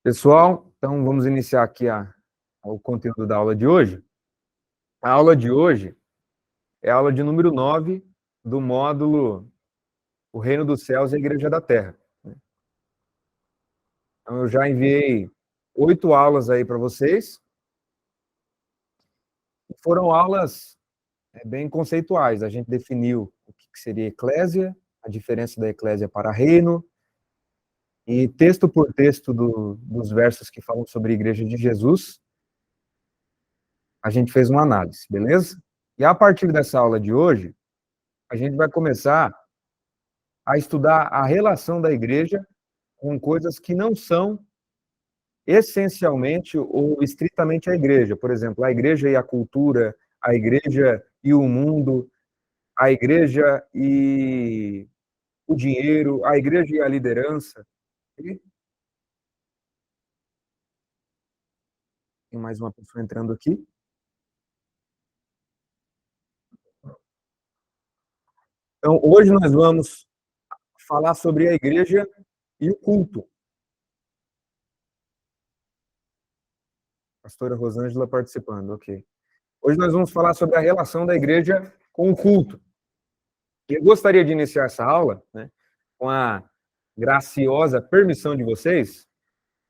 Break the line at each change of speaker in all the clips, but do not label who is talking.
Pessoal, então vamos iniciar aqui o conteúdo da aula de hoje. A aula de hoje é a aula de número 9 do módulo O Reino dos Céus e a Igreja da Terra. Então eu já enviei 8 aulas aí para vocês. Foram aulas bem conceituais. A gente definiu o que seria eclésia, a diferença da eclésia para reino, e texto por texto dos versos que falam sobre a Igreja de Jesus, a gente fez uma análise, beleza? E a partir dessa aula de hoje, a gente vai começar a estudar a relação da igreja com coisas que não são essencialmente ou estritamente a igreja. Por exemplo, a igreja e a cultura, a igreja e o mundo, a igreja e o dinheiro, a igreja e a liderança. E tem mais uma pessoa entrando aqui. Então, hoje nós vamos falar sobre a igreja e o culto. Pastora Rosângela participando, ok. Hoje nós vamos falar sobre a relação da igreja com o culto. Eu gostaria de iniciar essa aula, né, com a graciosa permissão de vocês,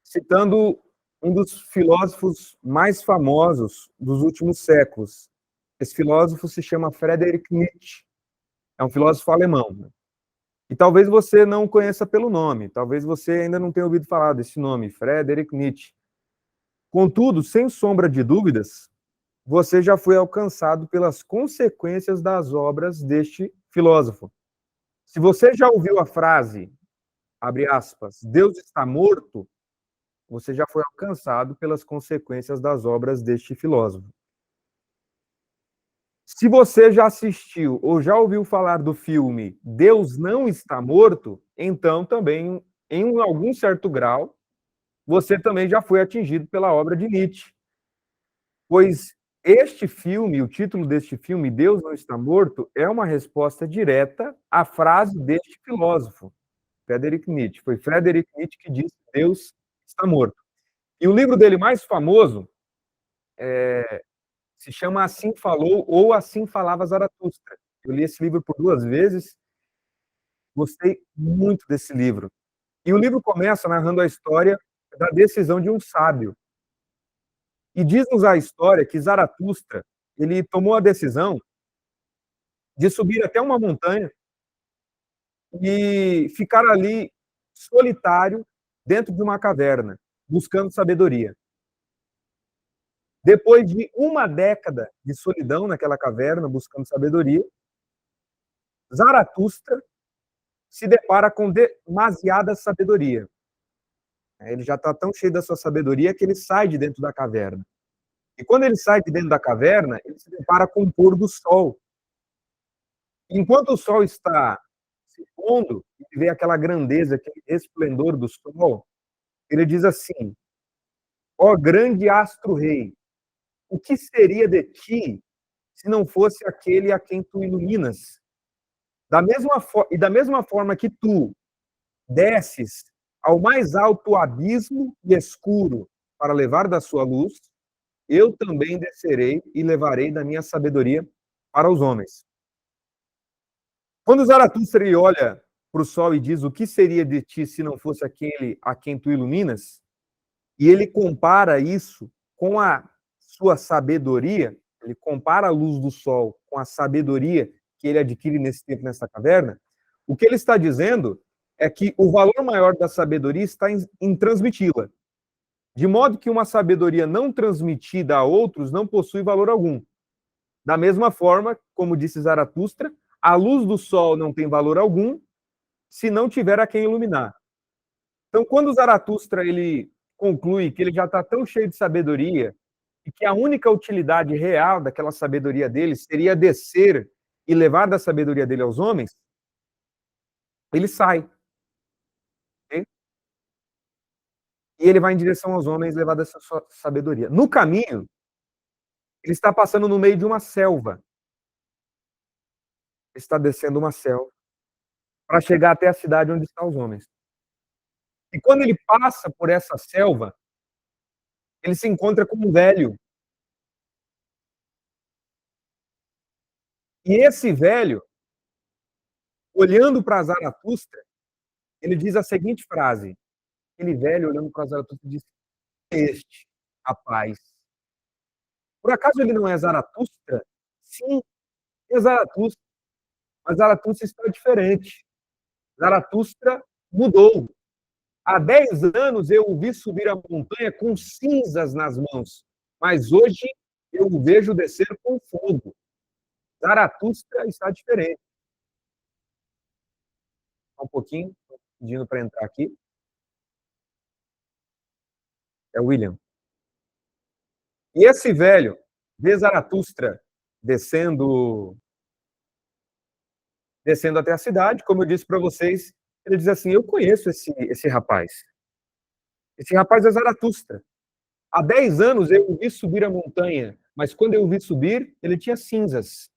citando um dos filósofos mais famosos dos últimos séculos. Esse filósofo se chama Friedrich Nietzsche. É um filósofo alemão. Né? E talvez você não o conheça pelo nome, talvez você ainda não tenha ouvido falar desse nome, Friedrich Nietzsche. Contudo, sem sombra de dúvidas, você já foi alcançado pelas consequências das obras deste filósofo. Se você já ouviu a frase, abre aspas, Deus está morto, você já foi alcançado pelas consequências das obras deste filósofo. Se você já assistiu ou já ouviu falar do filme Deus não está morto, então também, em algum certo grau, você também já foi atingido pela obra de Nietzsche. Pois este filme, o título deste filme, Deus não está morto, é uma resposta direta à frase deste filósofo, Friedrich Nietzsche. Foi Friedrich Nietzsche que disse que Deus está morto. E o livro dele mais famoso se chama Assim Falou ou Assim Falava Zaratustra. Eu li esse livro por 2 vezes, gostei muito desse livro. E o livro começa narrando a história da decisão de um sábio. E diz-nos a história que Zaratustra, ele tomou a decisão de subir até uma montanha e ficar ali solitário dentro de uma caverna, buscando sabedoria. Depois de 1 década de solidão naquela caverna, buscando sabedoria, Zaratustra se depara com demasiada sabedoria. Ele já está tão cheio da sua sabedoria que ele sai de dentro da caverna. E quando ele sai de dentro da caverna, ele se depara com o pôr do sol. Enquanto o sol está se pondo, e vê aquela grandeza, aquele esplendor do sol, ele diz assim: ó grande astro-rei, o que seria de ti se não fosse aquele a quem tu iluminas? Da mesma forma que tu desces ao mais alto abismo e escuro para levar da sua luz, eu também descerei e levarei da minha sabedoria para os homens. Quando Zaratustra olha para o sol e diz: o que seria de ti se não fosse aquele a quem tu iluminas? E ele compara isso com a sua sabedoria, ele compara a luz do sol com a sabedoria que ele adquire nesse tempo, nessa caverna. O que ele está dizendo é que o valor maior da sabedoria está em transmiti-la. De modo que uma sabedoria não transmitida a outros não possui valor algum. Da mesma forma, como disse Zaratustra, a luz do sol não tem valor algum se não tiver a quem iluminar. Então, quando Zaratustra ele conclui que ele já está tão cheio de sabedoria e que a única utilidade real daquela sabedoria dele seria descer e levar da sabedoria dele aos homens, ele sai. Okay? E ele vai em direção aos homens levar dessa sua sabedoria. No caminho, ele está passando no meio de uma selva. Ele está descendo uma selva para chegar até a cidade onde estão os homens. E quando ele passa por essa selva, ele se encontra com um velho. E esse velho, olhando para Zaratustra, ele diz a seguinte frase. Aquele velho olhando para Zaratustra diz: "Este rapaz, por acaso ele não é Zaratustra?" Sim, é Zaratustra, mas Zaratustra está diferente. Zaratustra mudou. Há 10 anos eu o vi subir a montanha com cinzas nas mãos, mas hoje eu o vejo descer com fogo. Zaratustra está diferente. Só um pouquinho, estou pedindo para entrar aqui. É o William. E esse velho vê Zaratustra descendo até a cidade, como eu disse para vocês, ele diz assim: "Eu conheço esse rapaz. Esse rapaz é Zaratustra. Há 10 anos eu o vi subir a montanha, mas quando eu o vi subir, ele tinha cinzas.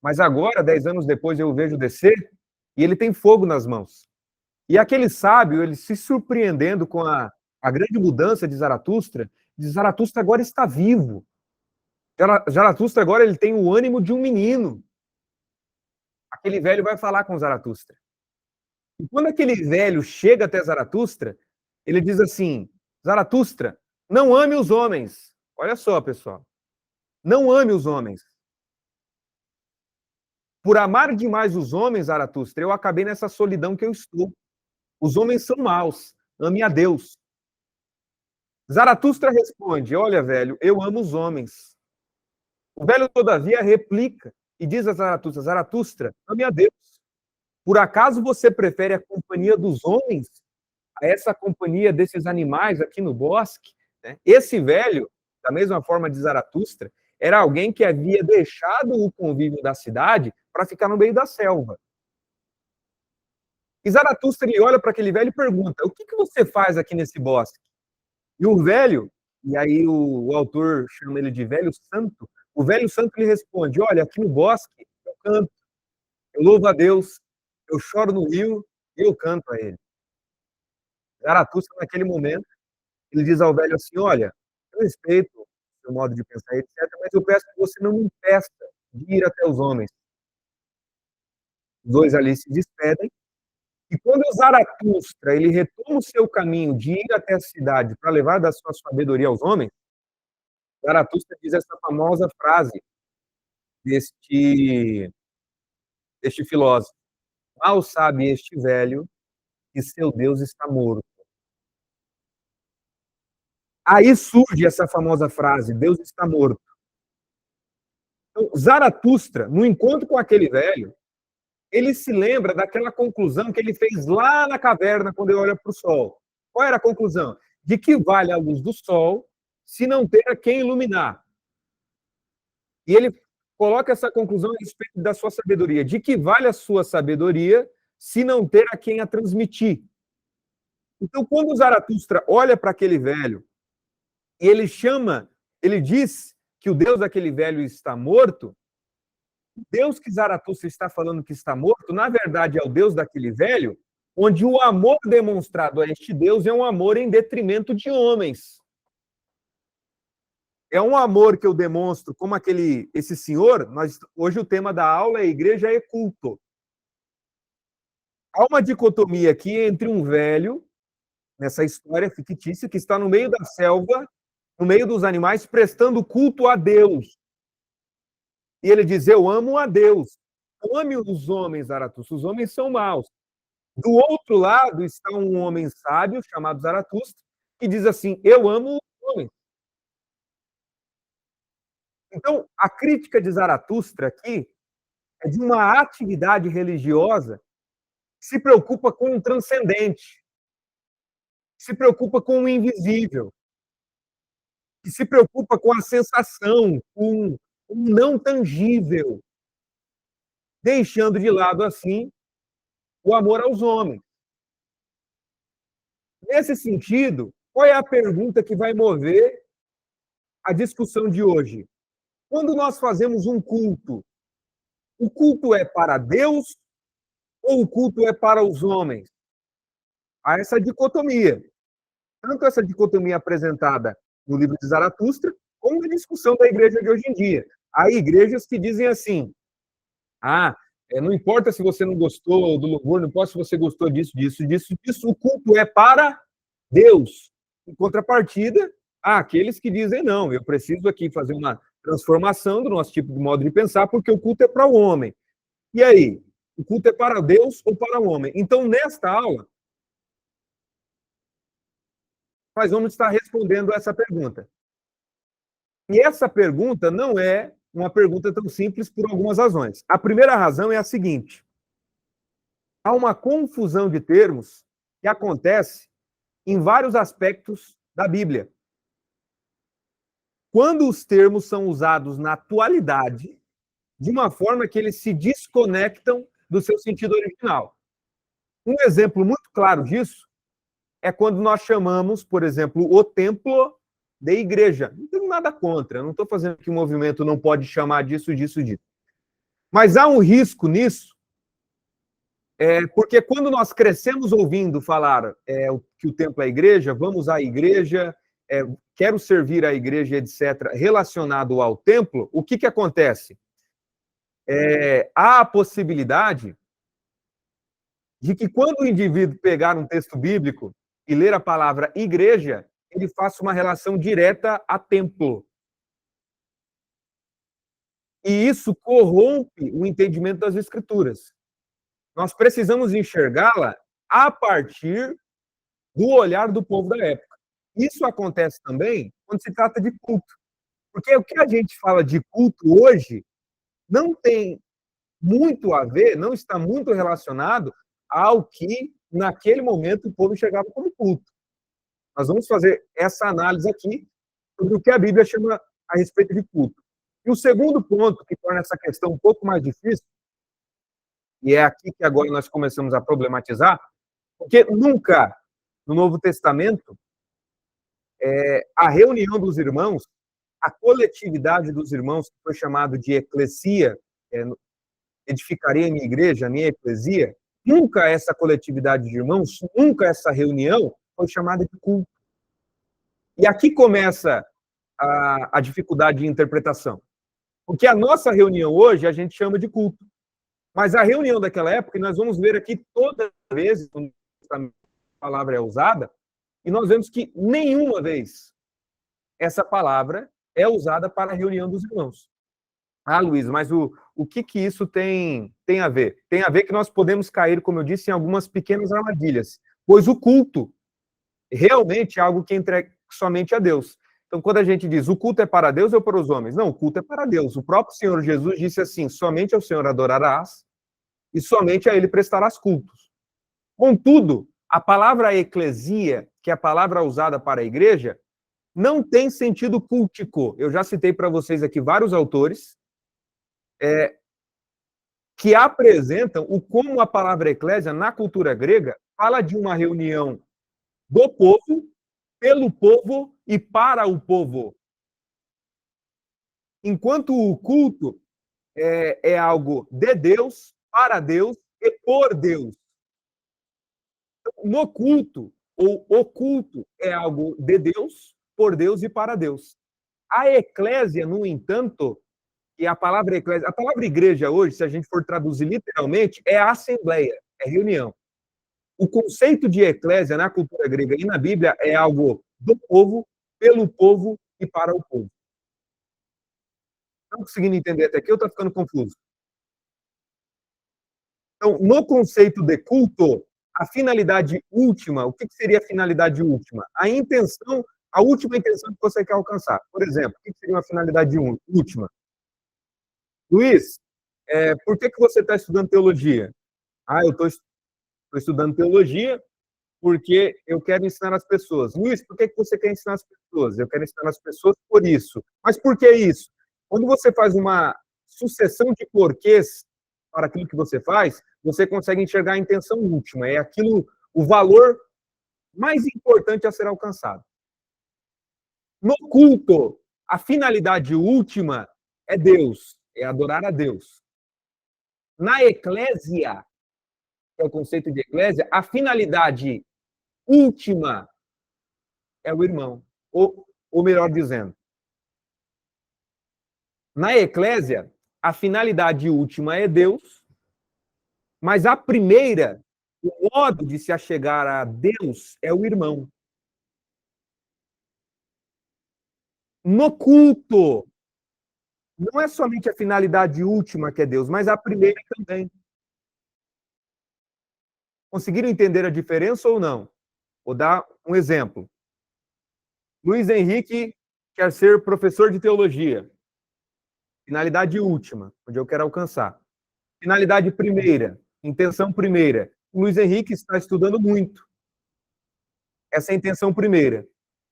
Mas agora, 10 anos depois, eu o vejo descer e ele tem fogo nas mãos." E aquele sábio, ele se surpreendendo com a grande mudança de Zaratustra, diz: "Zaratustra agora está vivo. Zaratustra agora ele tem o ânimo de um menino." Aquele velho vai falar com Zaratustra. E quando aquele velho chega até Zaratustra, ele diz assim: "Zaratustra, não ame os homens." Olha só, pessoal. Não ame os homens. Por amar demais os homens, Zaratustra, eu acabei nessa solidão que eu estou. Os homens são maus. Ame a Deus. Zaratustra responde: "Olha, velho, eu amo os homens." O velho, todavia, replica e diz a Zaratustra: "Zaratustra, ame a Deus. Por acaso você prefere a companhia dos homens a essa companhia desses animais aqui no bosque?" Esse velho, da mesma forma de Zaratustra, era alguém que havia deixado o convívio da cidade para ficar no meio da selva. E Zaratustra, ele olha para aquele velho e pergunta: "O que você faz aqui nesse bosque?" E o velho, e aí o autor chama ele de velho santo, o velho santo lhe responde: "Olha, aqui no bosque eu canto, eu louvo a Deus, eu choro no rio e eu canto a ele." Zaratustra, naquele momento, ele diz ao velho assim: "Olha, eu respeito o seu modo de pensar, etc., mas eu peço que você não me impeça de ir até os homens." Os dois ali se despedem, e quando o Zaratustra ele retoma o seu caminho de ir até a cidade para levar da sua sabedoria aos homens, Zaratustra diz essa famosa frase deste filósofo: "Mal sabe este velho que seu Deus está morto." Aí surge essa famosa frase: "Deus está morto." Então, Zaratustra, no encontro com aquele velho, ele se lembra daquela conclusão que ele fez lá na caverna quando ele olha para o sol. Qual era a conclusão? De que vale a luz do sol se não ter a quem iluminar. E ele coloca essa conclusão a respeito da sua sabedoria. De que vale a sua sabedoria se não ter a quem a transmitir? Então, quando o Zaratustra olha para aquele velho e ele diz que o Deus daquele velho está morto, o Deus que Zaratustra está falando que está morto, na verdade, é o Deus daquele velho, onde o amor demonstrado a este Deus é um amor em detrimento de homens. É um amor que eu demonstro como esse senhor. Hoje o tema da aula é igreja e culto. Há uma dicotomia aqui entre um velho, nessa história fictícia, que está no meio da selva, no meio dos animais, prestando culto a Deus. E ele diz: "Eu amo a Deus. Não ame os homens, Zaratustra. Os homens são maus." Do outro lado está um homem sábio, chamado Zaratustra, que diz assim: "Eu amo os homens." Então, a crítica de Zaratustra aqui é de uma atividade religiosa que se preocupa com o transcendente, que se preocupa com o invisível, que se preocupa com a sensação, com o não tangível, deixando de lado, assim, o amor aos homens. Nesse sentido, qual é a pergunta que vai mover a discussão de hoje? Quando nós fazemos um culto, o culto é para Deus ou o culto é para os homens? a essa dicotomia. Tanto essa dicotomia apresentada no livro de Zaratustra, como na discussão da igreja de hoje em dia. Há igrejas que dizem assim, não importa se você não gostou do louvor, não importa se você gostou disso, o culto é para Deus. Em contrapartida, há aqueles que dizem, não, eu preciso aqui fazer uma transformação do nosso tipo de modo de pensar, porque o culto é para o homem. E aí? O culto é para Deus ou para o homem? Então, nesta aula, nós vamos estar respondendo essa pergunta. E essa pergunta não é uma pergunta tão simples por algumas razões. A primeira razão é a seguinte: há uma confusão de termos que acontece em vários aspectos da Bíblia. Quando os termos são usados na atualidade, de uma forma que eles se desconectam do seu sentido original. Um exemplo muito claro disso é quando nós chamamos, por exemplo, o templo de igreja. Não tenho nada contra, não estou fazendo que o movimento não pode chamar disso. Mas há um risco nisso, porque quando nós crescemos ouvindo falar que o templo é a igreja, vamos à igreja, quero servir a igreja, etc., relacionado ao templo, o que acontece? Há a possibilidade de que quando o indivíduo pegar um texto bíblico e ler a palavra igreja, ele faça uma relação direta a templo. E isso corrompe o entendimento das Escrituras. Nós precisamos enxergá-la a partir do olhar do povo da época. Isso acontece também quando se trata de culto. Porque o que a gente fala de culto hoje não tem muito a ver, não está muito relacionado ao que, naquele momento, o povo enxergava como culto. Nós vamos fazer essa análise aqui sobre o que a Bíblia chama a respeito de culto. E o segundo ponto que torna essa questão um pouco mais difícil, e é aqui que agora nós começamos a problematizar, porque nunca no Novo Testamento a reunião dos irmãos, a coletividade dos irmãos, que foi chamado de eclesia, edificarei a minha igreja, a minha eclesia, nunca essa coletividade de irmãos, nunca essa reunião foi chamada de culto. E aqui começa a dificuldade de interpretação. Porque a nossa reunião hoje a gente chama de culto. Mas a reunião daquela época, e nós vamos ver aqui todas as vezes quando a palavra é usada, e nós vemos que nenhuma vez essa palavra é usada para a reunião dos irmãos. Luiz, mas o que isso tem a ver? Tem a ver que nós podemos cair, como eu disse, em algumas pequenas armadilhas, pois o culto realmente é algo que entrega somente a Deus. Então, quando a gente diz o culto é para Deus ou para os homens? Não, o culto é para Deus. O próprio Senhor Jesus disse assim, somente ao Senhor adorarás e somente a Ele prestarás cultos. Contudo, a palavra eclesia, que é a palavra usada para a igreja, não tem sentido cultico. Eu já citei para vocês aqui vários autores que apresentam como a palavra eclésia, na cultura grega, fala de uma reunião do povo, pelo povo e para o povo. Enquanto o culto é algo de Deus, para Deus e por Deus. No culto, ou o culto é algo de Deus, por Deus e para Deus. A eclésia, no entanto, e a palavra eclésia, a palavra igreja hoje, se a gente for traduzir literalmente, é assembleia, é reunião. O conceito de eclésia na cultura grega e na Bíblia é algo do povo, pelo povo e para o povo. Estão conseguindo entender até aqui ou está ficando confuso? Então, no conceito de culto, a finalidade última, o que seria a finalidade última? A última intenção que você quer alcançar. Por exemplo, o que seria uma finalidade última? Luiz, por que você está estudando teologia? Eu estou estudando teologia porque eu quero ensinar as pessoas. Luiz, por que você quer ensinar as pessoas? Eu quero ensinar as pessoas por isso. Mas por que isso? Quando você faz uma sucessão de porquês para aquilo que você faz, você consegue enxergar a intenção última. É aquilo, o valor mais importante a ser alcançado. No culto, a finalidade última é Deus, é adorar a Deus. Na eclésia, que é o conceito de eclésia, a finalidade última é o irmão. Ou melhor dizendo, na eclésia, a finalidade última é Deus, mas a primeira, o modo de se achegar a Deus é o irmão. No culto, não é somente a finalidade última que é Deus, mas a primeira também. Conseguiram entender a diferença ou não? Vou dar um exemplo. Luiz Henrique quer ser professor de teologia. Finalidade última, onde eu quero alcançar. Finalidade primeira, intenção primeira. O Luiz Henrique está estudando muito. Essa é a intenção primeira.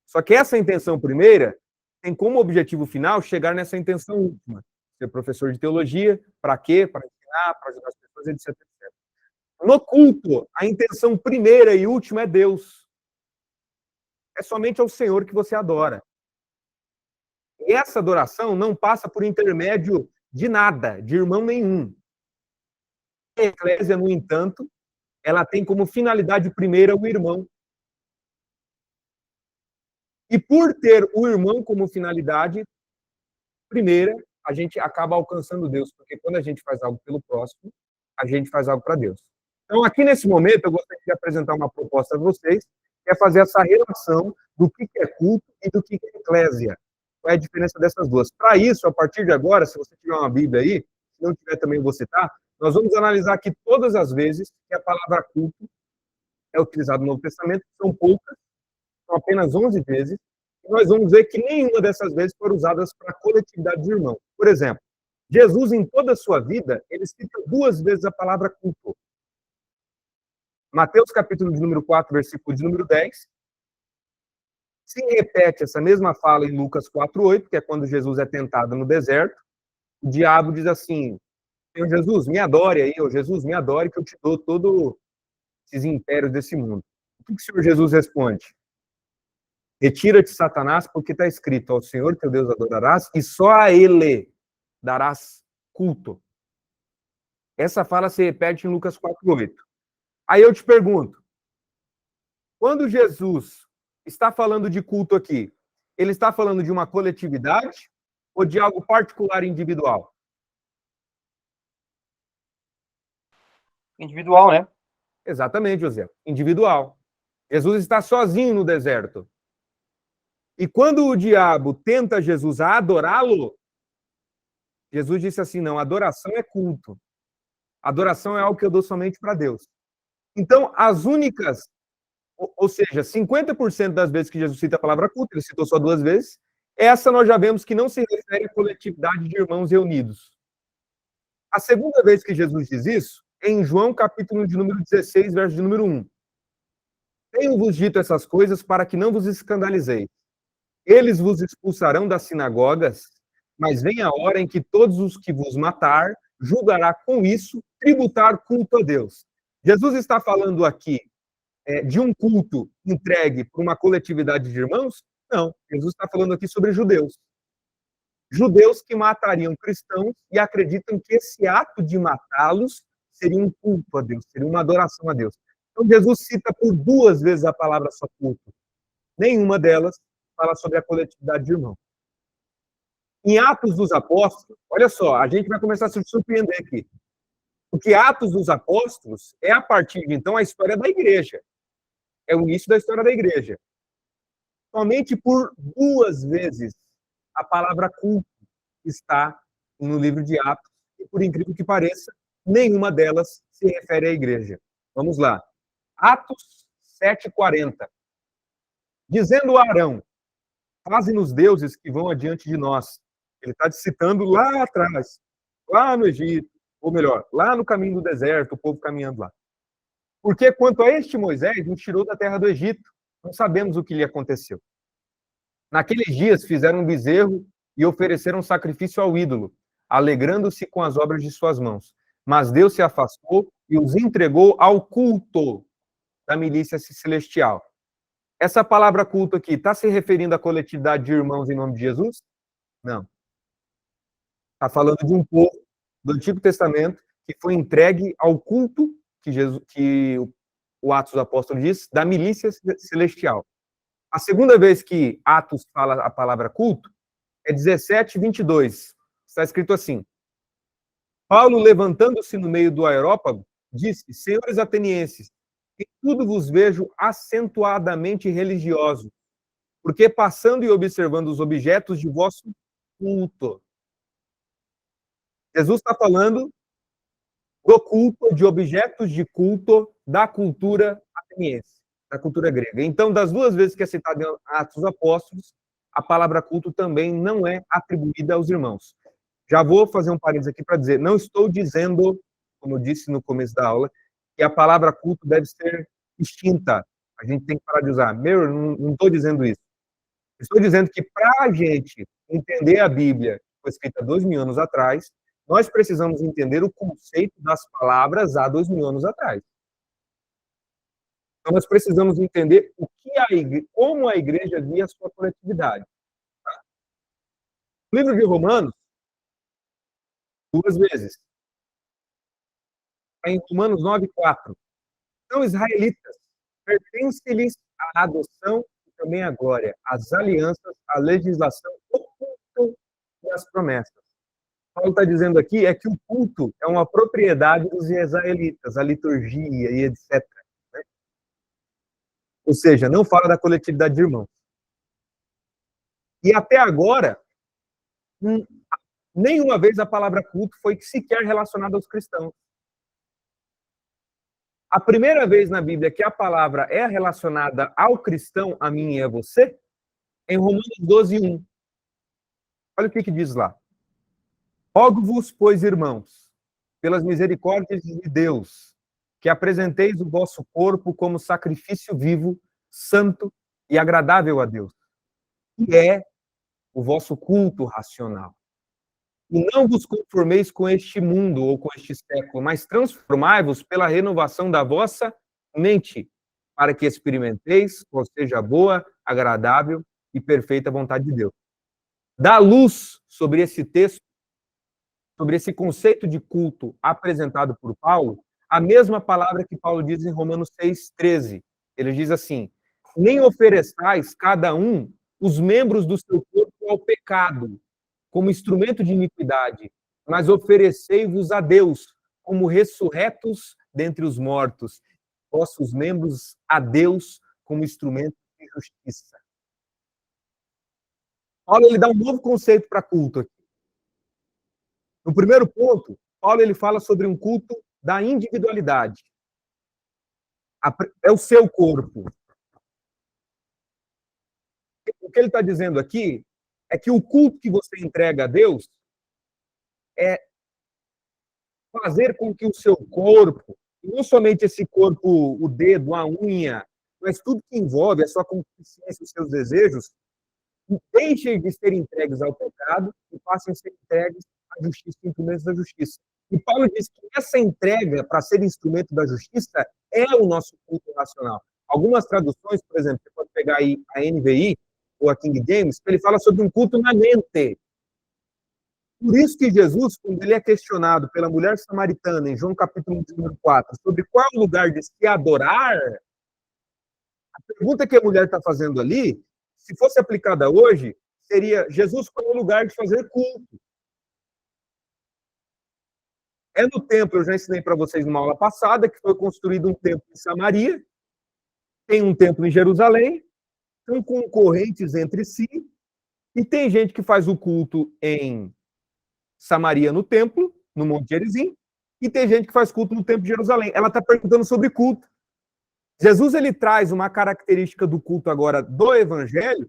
Só que essa intenção primeira tem como objetivo final chegar nessa intenção última. Ser professor de teologia, para quê? Para ensinar, para ajudar as pessoas, etc, etc. No culto, a intenção primeira e última é Deus. É somente ao Senhor que você adora. E essa adoração não passa por intermédio de nada, de irmão nenhum. A eclésia, no entanto, ela tem como finalidade primeira o irmão. E por ter o irmão como finalidade primeira, a gente acaba alcançando Deus, porque quando a gente faz algo pelo próximo, a gente faz algo para Deus. Então, aqui nesse momento, eu gostaria de apresentar uma proposta a vocês, que é fazer essa relação do que é culto e do que é eclésia. Qual é a diferença dessas duas? Para isso, a partir de agora, se você tiver uma Bíblia aí, se não tiver também eu vou citar, nós vamos analisar aqui todas as vezes que a palavra culto é utilizada no Novo Testamento, são poucas, são apenas 11 vezes, e nós vamos ver que nenhuma dessas vezes foram usadas para a coletividade de irmãos. Por exemplo, Jesus, em toda a sua vida, ele cita 2 vezes a palavra culto. Mateus, capítulo de número 4, versículo de número 10. Se repete essa mesma fala em Lucas 4:8, que é quando Jesus é tentado no deserto. O diabo diz assim: Senhor Jesus, me adore aí, ô Jesus, me adore que eu te dou todos esses impérios desse mundo. O que o Senhor Jesus responde? Retira-te, Satanás, porque está escrito: ao Senhor teu Deus adorarás e só a Ele darás culto. Essa fala se repete em Lucas 4:8. Aí eu te pergunto, quando Jesus está falando de culto aqui, ele está falando de uma coletividade ou de algo particular e individual?
Individual, né?
Exatamente, José. Individual. Jesus está sozinho no deserto. E quando o diabo tenta Jesus a adorá-lo, Jesus disse assim: não, adoração é culto. Adoração é algo que eu dou somente para Deus. Então, as únicas, ou seja, 50% das vezes que Jesus cita a palavra culto, ele citou só 2 vezes, essa nós já vemos que não se refere à coletividade de irmãos reunidos. A segunda vez que Jesus diz isso é em João, capítulo de número 16, verso de número 1. Tenho-vos dito essas coisas para que não vos escandalizeis. Eles vos expulsarão das sinagogas, mas vem a hora em que todos os que vos matar julgará com isso tributar culto a Deus. Jesus está falando aqui de um culto entregue por uma coletividade de irmãos? Não. Jesus está falando aqui sobre judeus. Judeus que matariam cristãos e acreditam que esse ato de matá-los seria um culto a Deus, seria uma adoração a Deus. Então, Jesus cita por 2 vezes a palavra só culto. Nenhuma delas fala sobre a coletividade de irmãos. Em Atos dos Apóstolos, olha só, a gente vai começar a se surpreender aqui. Porque Atos dos Apóstolos é, a partir de então, a história da igreja. É o início da história da igreja. Somente por 2 vezes a palavra culto está no livro de Atos, e por incrível que pareça, nenhuma delas se refere à igreja. Vamos lá. Atos 7:40. Dizendo a Arão: faze-nos deuses que vão adiante de nós. Ele está citando lá atrás, lá no Egito, ou melhor, lá no caminho do deserto, o povo caminhando lá. Porque quanto a este Moisés, nos tirou da terra do Egito, não sabemos o que lhe aconteceu. Naqueles dias fizeram um bezerro e ofereceram sacrifício ao ídolo, alegrando-se com as obras de suas mãos. Mas Deus se afastou e os entregou ao culto da milícia celestial. Essa palavra culto aqui está se referindo à coletividade de irmãos em nome de Jesus? Não. Está falando de um povo do Antigo Testamento que foi entregue ao culto que o Atos dos Apóstolos diz, da milícia celestial. A segunda vez que Atos fala a palavra culto é 17:22. Está escrito assim: Paulo, levantando-se no meio do aerópago, disse: Senhores atenienses, em tudo vos vejo acentuadamente religiosos, porque passando e observando os objetos de vosso culto. Jesus está falando do culto, de objetos de culto da cultura ateniense, da cultura grega. Então, das duas vezes que é citado em Atos dos Apóstolos, a palavra culto também não é atribuída aos irmãos. Já vou fazer um parênteses aqui para dizer, não estou dizendo, como eu disse no começo da aula, que a palavra culto deve ser extinta. A gente tem que parar de usar. Não estou dizendo isso. Estou dizendo que para a gente entender a Bíblia, que foi escrita 2.000 anos atrás, nós precisamos entender o conceito das palavras há 2.000 anos atrás. Então, nós precisamos entender como a igreja via a sua coletividade. O livro de Romanos, 2 vezes. Em Romanos 9:4. São israelitas, pertence-lhes a adoção e também a glória, as alianças, a legislação, o culto e as promessas. Paulo está dizendo aqui é que o culto é uma propriedade dos israelitas, a liturgia e etc. Né? Ou seja, não fala da coletividade de irmãos. E até agora, nenhuma vez a palavra culto foi sequer relacionada aos cristãos. A primeira vez na Bíblia que a palavra é relacionada ao cristão, a mim e a você, é em Romanos 12:1. Olha o que diz lá. Rogo-vos, pois, irmãos, pelas misericórdias de Deus, que apresenteis o vosso corpo como sacrifício vivo, santo e agradável a Deus, que é o vosso culto racional. E não vos conformeis com este mundo ou com este século, mas transformai-vos pela renovação da vossa mente, para que experimenteis qual seja a boa, agradável e perfeita vontade de Deus. Dá luz sobre esse texto, sobre esse conceito de culto apresentado por Paulo, a mesma palavra que Paulo diz em Romanos 6:13. Ele diz assim: nem ofereçais cada um os membros do seu corpo ao pecado, como instrumento de iniquidade, mas oferecei-vos a Deus como ressurretos dentre os mortos, vossos membros a Deus como instrumento de justiça. Paulo ele dá um novo conceito para culto aqui. No primeiro ponto, Paulo ele fala sobre um culto da individualidade. É o seu corpo. O que ele está dizendo aqui é que o culto que você entrega a Deus é fazer com que o seu corpo, não somente esse corpo, o dedo, a unha, mas tudo que envolve a sua consciência, os seus desejos, deixem de ser entregues ao pecado e passem a ser entregues à justiça, instrumentos da justiça. E Paulo diz que essa entrega para ser instrumento da justiça é o nosso culto racional. Algumas traduções, por exemplo, você pode pegar aí a NVI ou a King James, ele fala sobre um culto na mente. Por isso que Jesus, quando ele é questionado pela mulher samaritana, em João capítulo 4, sobre qual é o lugar de se adorar, a pergunta que a mulher está fazendo ali, se fosse aplicada hoje, seria: Jesus, qual é o lugar de fazer culto? É no templo, eu já ensinei para vocês numa aula passada, que foi construído um templo em Samaria, tem um templo em Jerusalém, são concorrentes entre si, e tem gente que faz o culto em Samaria no templo, no Monte Gerizim, e tem gente que faz culto no templo de Jerusalém. Ela está perguntando sobre culto. Jesus ele traz uma característica do culto agora do evangelho,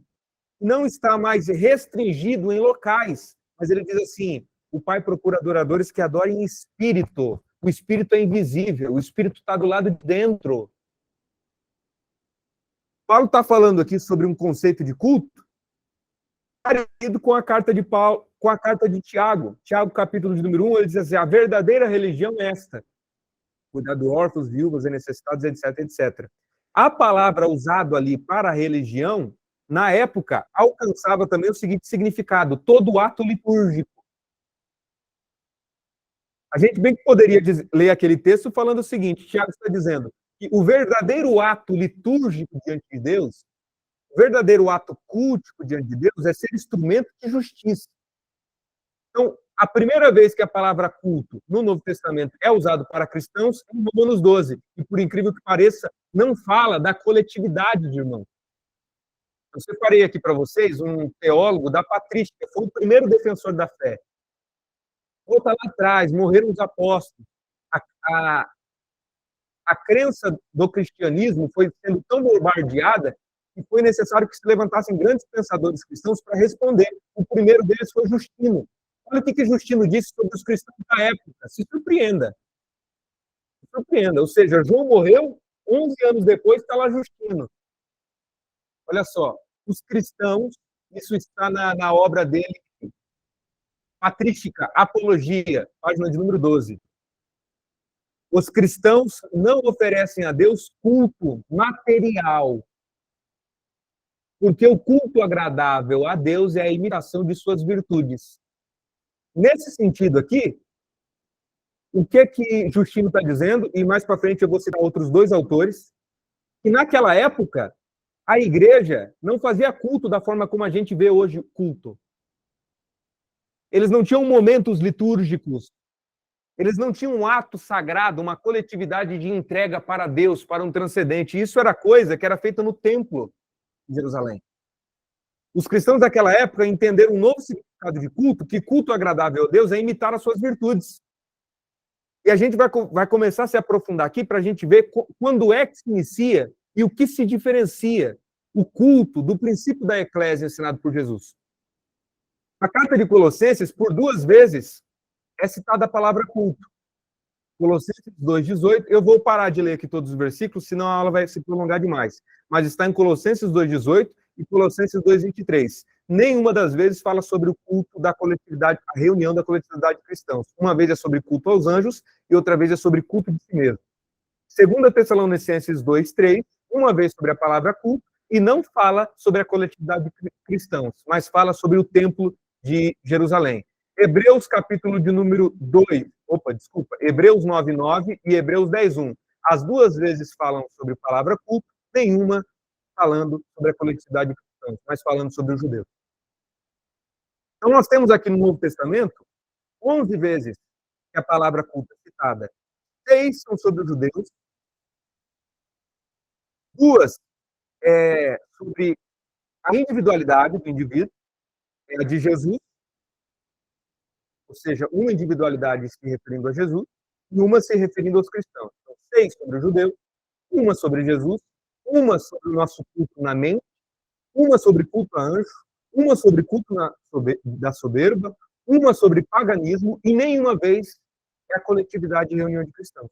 que não está mais restringido em locais, mas ele diz assim: o Pai procura adoradores que adorem em espírito. O espírito é invisível, o espírito está do lado de dentro. Paulo está falando aqui sobre um conceito de culto parecido com a carta de Paulo, com a carta de Tiago. Tiago, capítulo de número 1, ele diz assim: a verdadeira religião é esta: cuidar de órfãos, viúvas e necessitados, etc, etc. A palavra usada ali para a religião, na época, alcançava também o seguinte significado: todo ato litúrgico. A gente bem que poderia ler aquele texto falando o seguinte: Tiago está dizendo, que o verdadeiro ato litúrgico diante de Deus, o verdadeiro ato cultico diante de Deus é ser instrumento de justiça. Então, a primeira vez que a palavra culto no Novo Testamento é usado para cristãos é em Romanos 12, e por incrível que pareça, não fala da coletividade de irmãos. Eu separei aqui para vocês um teólogo da patrística, foi o primeiro defensor da fé. Volta lá atrás, morreram os apóstolos. A, a, a crença do cristianismo foi sendo tão bombardeada que foi necessário que se levantassem grandes pensadores cristãos para responder. O primeiro deles foi Justino. Olha o que Justino disse sobre os cristãos da época. Se surpreenda. Se surpreenda. Ou seja, João morreu, 11 anos depois está lá Justino. Olha só, os cristãos, isso está na obra dele, Patrística, Apologia, página de número 12. Os cristãos não oferecem a Deus culto material, porque o culto agradável a Deus é a imitação de suas virtudes. Nesse sentido aqui, o que Justino está dizendo, e mais para frente eu vou citar outros dois autores, que naquela época a igreja não fazia culto da forma como a gente vê hoje culto. Eles não tinham momentos litúrgicos, eles não tinham um ato sagrado, uma coletividade de entrega para Deus, para um transcendente. Isso era coisa que era feita no templo de Jerusalém. Os cristãos daquela época entenderam um novo significado de culto, que culto agradável a Deus é imitar as suas virtudes. E a gente vai começar a se aprofundar aqui para a gente ver quando é que se inicia e o que se diferencia o culto do princípio da eclésia ensinado por Jesus. Na carta de Colossenses, por 2 vezes, é citada a palavra culto. Colossenses 2,18. Eu vou parar de ler aqui todos os versículos, senão a aula vai se prolongar demais. Mas está em Colossenses 2,18 e Colossenses 2,23. Nenhuma das vezes fala sobre o culto da coletividade, a reunião da coletividade de cristãos. Uma vez é sobre culto aos anjos e outra vez é sobre culto de si mesmo. 2 Tessalonicenses 2,3, uma vez sobre a palavra culto, e não fala sobre a coletividade de cristãos, mas fala sobre o templo de Jerusalém. Hebreus, capítulo de número 2, Hebreus 9,9 e Hebreus 10,1. As duas vezes falam sobre a palavra culto, nenhuma falando sobre a coletividade de cristãos, mas falando sobre os judeus. Então, nós temos aqui no Novo Testamento 11 vezes que a palavra culto é citada. 6 são sobre os judeus, 2 sobre a individualidade do indivíduo, a de Jesus, ou seja, uma individualidade se referindo a Jesus, e uma se referindo aos cristãos. Então, 6 sobre o judeu, uma sobre Jesus, uma sobre o nosso culto na mente, uma sobre culto a anjo, uma sobre culto da soberba, uma sobre paganismo, e nenhuma vez é a coletividade de reunião de cristãos.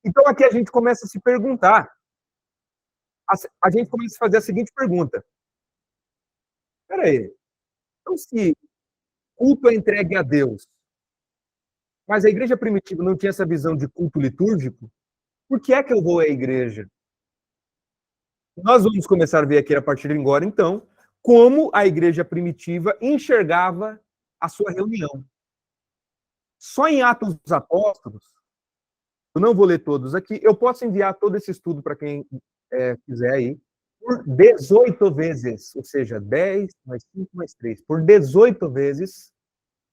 Então, aqui a gente começa a se perguntar, a gente começa a fazer a seguinte pergunta. Espera aí, então se culto é entregue a Deus, mas a igreja primitiva não tinha essa visão de culto litúrgico, por que é que eu vou à igreja? Nós vamos começar a ver aqui a partir de agora, então, como a igreja primitiva enxergava a sua reunião. Só em Atos dos Apóstolos, eu não vou ler todos aqui, eu posso enviar todo esse estudo para quem quiser aí, por 18 vezes, ou seja, 10 mais 5 mais 3, por 18 vezes,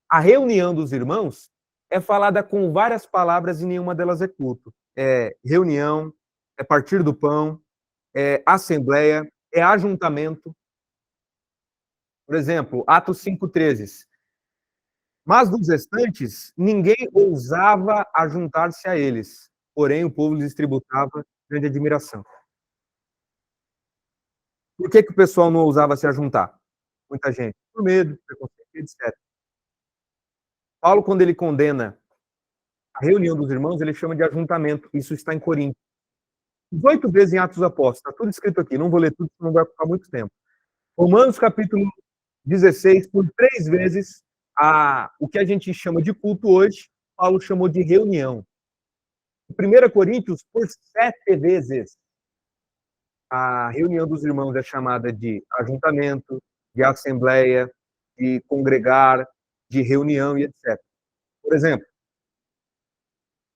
a reunião dos irmãos é falada com várias palavras e nenhuma delas é culto. É reunião, é partir do pão, é assembleia, é ajuntamento. Por exemplo, Atos 5,13. Mas dos restantes, ninguém ousava ajuntar-se a eles, porém o povo lhes tributava grande admiração. Por que o pessoal não ousava se ajuntar? Muita gente. Por medo, preconceito, etc. Paulo, quando ele condena a reunião dos irmãos, ele chama de ajuntamento. Isso está em Coríntios. 18 vezes em Atos dos Apóstolos. Está tudo escrito aqui. Não vou ler tudo, senão vai ocupar muito tempo. Romanos, capítulo 16, por 3 vezes, o que a gente chama de culto hoje, Paulo chamou de reunião. Em 1 Coríntios, por 7 vezes, a reunião dos irmãos é chamada de ajuntamento, de assembleia, de congregar, de reunião e etc. Por exemplo,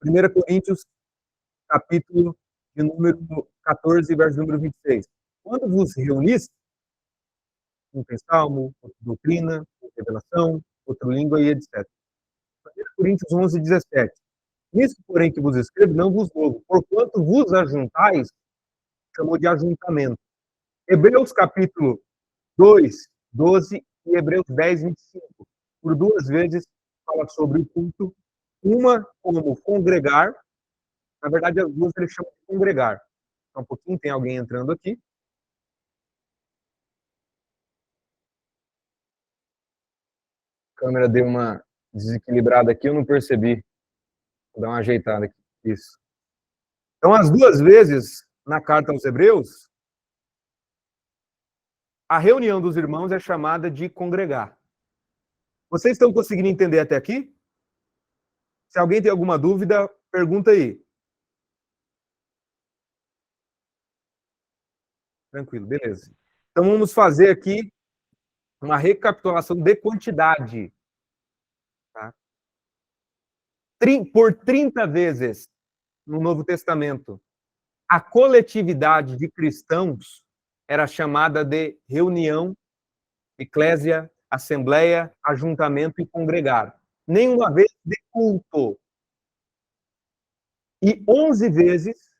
1 Coríntios capítulo de número 14, verso número 26. Quando vos reunis, um tem salmo, outro doutrina, outro revelação, outro língua e etc. 1 Coríntios 11, 17. Nisso, porém, que vos escrevo, não vos louvo, porquanto vos ajuntais, chamou de ajuntamento. Hebreus capítulo 2, 12 e Hebreus 10, 25. Por duas vezes fala sobre o culto, uma como congregar, na verdade as duas ele chama de congregar. Só um pouquinho, tem alguém entrando aqui. A câmera deu uma desequilibrada aqui, eu não percebi. Vou dar uma ajeitada aqui. Isso. Então, as duas vezes na carta aos Hebreus, a reunião dos irmãos é chamada de congregar. Vocês estão conseguindo entender até aqui? Se alguém tem alguma dúvida, pergunta aí. Tranquilo, beleza. Então vamos fazer aqui uma recapitulação de quantidade. Tá? Por 30 vezes no Novo Testamento, a coletividade de cristãos era chamada de reunião, eclésia, assembleia, ajuntamento e congregar. Nenhuma vez de culto. E 11 vezes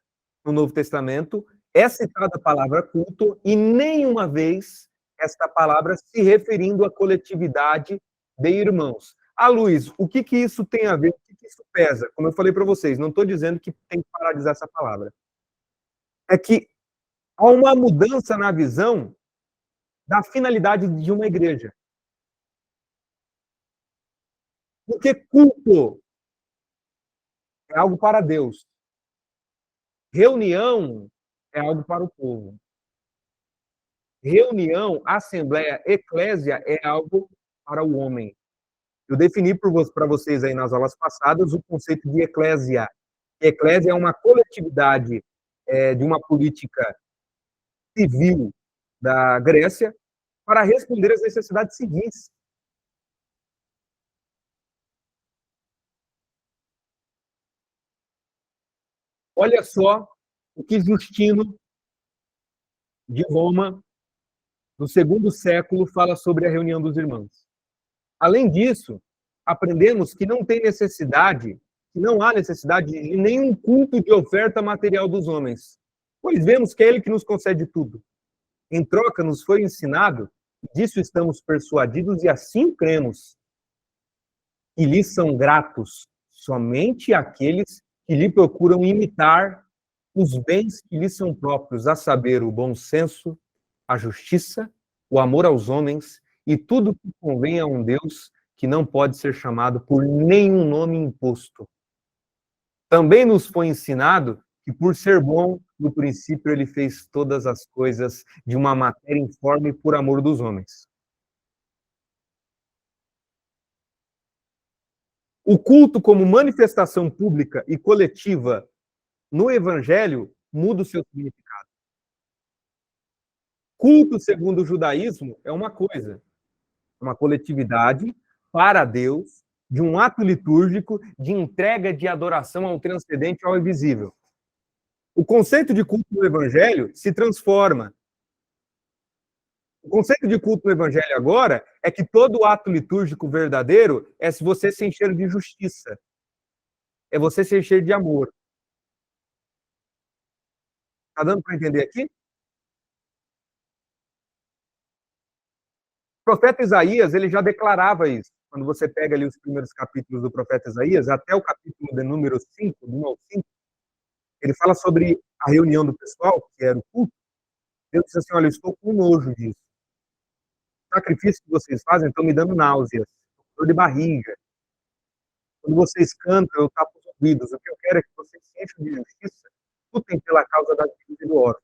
no Novo Testamento é citada a palavra culto e nenhuma vez esta palavra se referindo à coletividade de irmãos. Ah, Luiz, o que isso tem a ver? O que isso pesa? Como eu falei para vocês, não estou dizendo que tem que parar de usar essa palavra. É que há uma mudança na visão da finalidade de uma igreja. Porque culto é algo para Deus. Reunião é algo para o povo. Reunião, assembleia, eclésia é algo para o homem. Eu defini para vocês aí nas aulas passadas o conceito de eclésia. Eclésia é uma coletividade de uma política civil da Grécia para responder às necessidades civis. Olha só o que Justino de Roma, no segundo século, fala sobre a reunião dos irmãos. Além disso, aprendemos que não tem necessidade, que não há necessidade de nenhum culto de oferta material dos homens, pois vemos que é Ele que nos concede tudo. Em troca, nos foi ensinado, disso estamos persuadidos e assim cremos, que lhes são gratos somente aqueles que lhe procuram imitar os bens que lhes são próprios, a saber, o bom senso, a justiça, o amor aos homens e tudo que convém a um Deus que não pode ser chamado por nenhum nome imposto. Também nos foi ensinado que, por ser bom, no princípio ele fez todas as coisas de uma matéria informe por amor dos homens. O culto como manifestação pública e coletiva no Evangelho muda o seu significado. Culto, segundo o judaísmo, é uma coisa, uma coletividade para Deus, de um ato litúrgico de entrega de adoração ao transcendente, ao invisível. O conceito de culto no Evangelho se transforma. O conceito de culto no Evangelho agora é que todo ato litúrgico verdadeiro é se você se encher de justiça, é você se encher de amor. Está dando para entender aqui? O profeta Isaías, ele já declarava isso. Quando você pega ali os primeiros capítulos do profeta Isaías, até o capítulo de número 5, do 1 ao 5, ele fala sobre a reunião do pessoal, que era o culto. Deus disse assim, olha, eu estou com nojo disso. O sacrifício que vocês fazem estão me dando náuseas, dor de barriga. Quando vocês cantam, eu tapo os ouvidos. O que eu quero é que vocês se encham de justiça, lutem pela causa da vida e do órfão.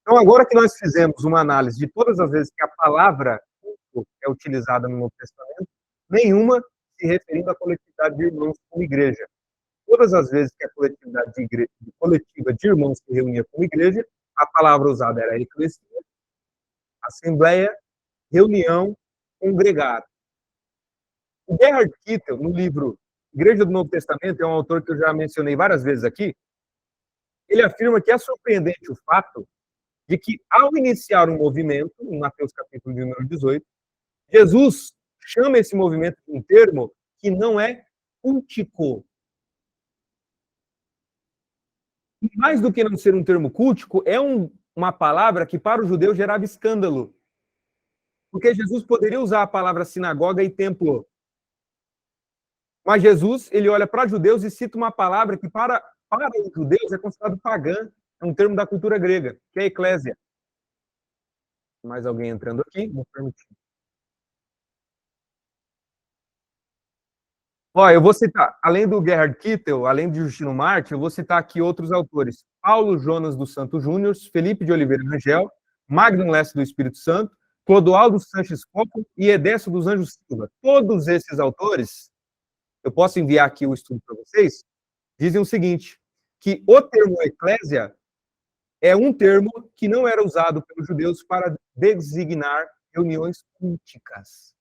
Então, agora que nós fizemos uma análise de todas as vezes que a palavra culto é utilizada no Novo Testamento, nenhuma se referindo à coletividade de irmãos como igreja. Todas as vezes que a coletividade coletiva de irmãos se reunia como igreja, a palavra usada era eclesia, assembleia, reunião, congregar. O Gerhard Kittel, no livro Igreja do Novo Testamento é um autor que eu já mencionei várias vezes aqui. Ele afirma que é surpreendente o fato de que, ao iniciar um movimento, em Mateus capítulo de número 18, Jesus chama esse movimento de um termo que não é cultico. E mais do que não ser um termo cultico, é uma palavra que para o judeu gerava escândalo. Porque Jesus poderia usar a palavra sinagoga e templo. Mas Jesus, ele olha para judeus e cita uma palavra que para os judeus é considerado pagã, é um termo da cultura grega, que é eclésia. Mais alguém entrando aqui? Vou permitir. Ó, eu vou citar, além do Gerhard Kittel, além de Justino Marte, eu vou citar aqui outros autores. Paulo Jonas dos Santos Júnior, Felipe de Oliveira Rangel, Magnum Leste do Espírito Santo, Clodoaldo Sanches Copo e Edécio dos Anjos Silva. Todos esses autores, eu posso enviar aqui o estudo para vocês, dizem o seguinte, que o termo eclésia é um termo que não era usado pelos judeus para designar reuniões culticas.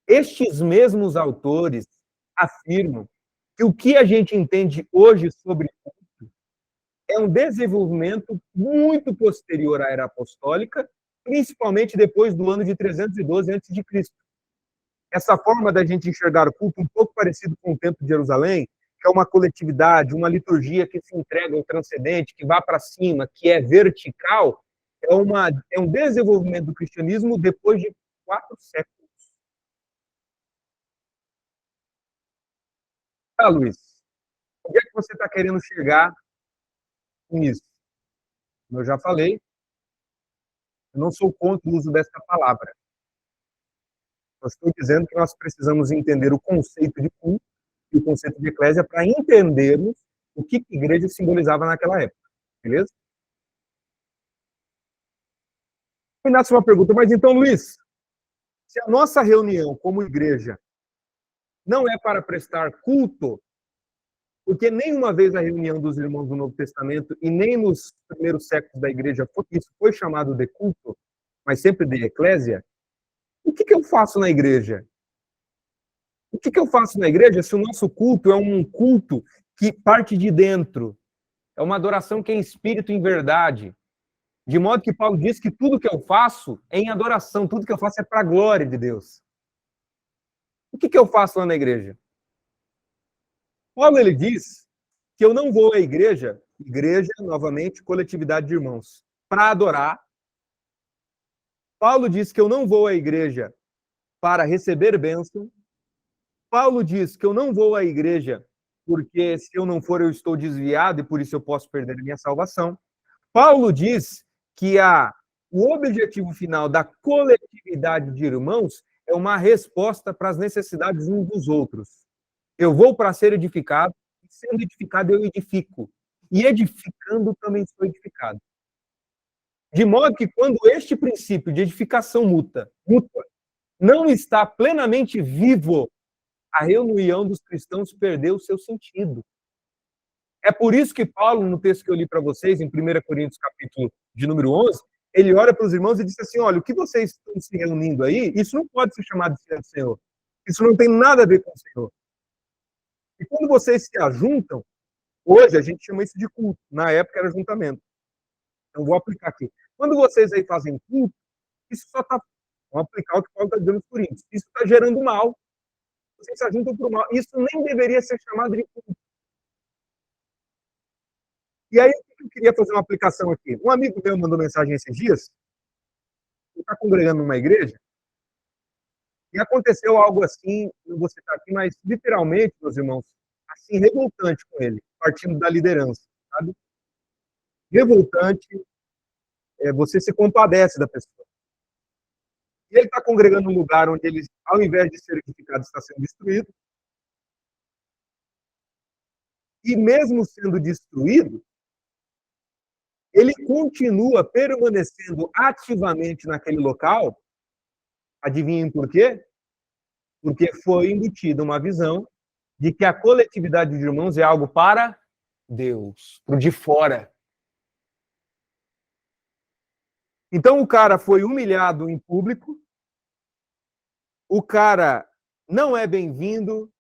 Estes mesmos autores afirmam que o que a gente entende hoje sobre culto é um desenvolvimento muito posterior à era apostólica, principalmente depois do ano de 312 a.C. Essa forma da gente enxergar o culto um pouco parecido com o Templo de Jerusalém, que é uma coletividade, uma liturgia que se entrega ao transcendente, que vai para cima, que é vertical, é um desenvolvimento do cristianismo depois de 4 séculos. Tá, Luiz? Onde é que você está querendo chegar com isso? Como eu já falei, eu não sou contra o uso dessa palavra. Eu estou dizendo que nós precisamos entender o conceito de culto e o conceito de eclésia para entendermos o que a igreja simbolizava naquela época. Beleza? E nasce uma pergunta, mas então, Luiz, se a nossa reunião como igreja não é para prestar culto, porque nenhuma vez a reunião dos irmãos do Novo Testamento e nem nos primeiros séculos da igreja isso foi chamado de culto, mas sempre de eclésia, o que eu faço na igreja? O que eu faço na igreja se o nosso culto é um culto que parte de dentro? É uma adoração que é em espírito e em verdade. De modo que Paulo diz que tudo que eu faço é em adoração, tudo que eu faço é para a glória de Deus. O que eu faço lá na igreja? Paulo, ele diz que eu não vou à igreja, novamente, coletividade de irmãos, para adorar. Paulo diz que eu não vou à igreja para receber bênção. Paulo diz que eu não vou à igreja porque se eu não for eu estou desviado e por isso eu posso perder a minha salvação. Paulo diz que o objetivo final da coletividade de irmãos é uma resposta para as necessidades uns dos outros. Eu vou para ser edificado, e sendo edificado eu edifico. E edificando também sou edificado. De modo que quando este princípio de edificação mútua não está plenamente vivo, a reunião dos cristãos perdeu o seu sentido. É por isso que Paulo, no texto que eu li para vocês, em 1 Coríntios, capítulo de número 11, ele olha para os irmãos e diz assim, olha, o que vocês estão se reunindo aí, isso não pode ser chamado de ser do Senhor. Isso não tem nada a ver com o Senhor. E quando vocês se ajuntam, hoje a gente chama isso de culto, na época era juntamento. Então vou aplicar aqui. Quando vocês aí fazem culto, isso só está... Vamos aplicar o que Paulo está dizendo aos Coríntios. Isso está gerando mal. Vocês se ajuntam para o mal. Isso nem deveria ser chamado de culto. E aí, eu queria fazer uma aplicação aqui. Um amigo meu mandou mensagem esses dias, ele está congregando numa igreja, e aconteceu algo assim, não vou citar aqui, mas literalmente, meus irmãos, assim, revoltante com ele, partindo da liderança, sabe? Revoltante, você se compadece da pessoa. E ele está congregando num lugar onde ele, ao invés de ser edificado, está sendo destruído. E mesmo sendo destruído, ele continua permanecendo ativamente naquele local. Adivinhem por quê? Porque foi embutida uma visão de que a coletividade de irmãos é algo para Deus, para o de fora. Então o cara foi humilhado em público, o cara não é bem-vindo,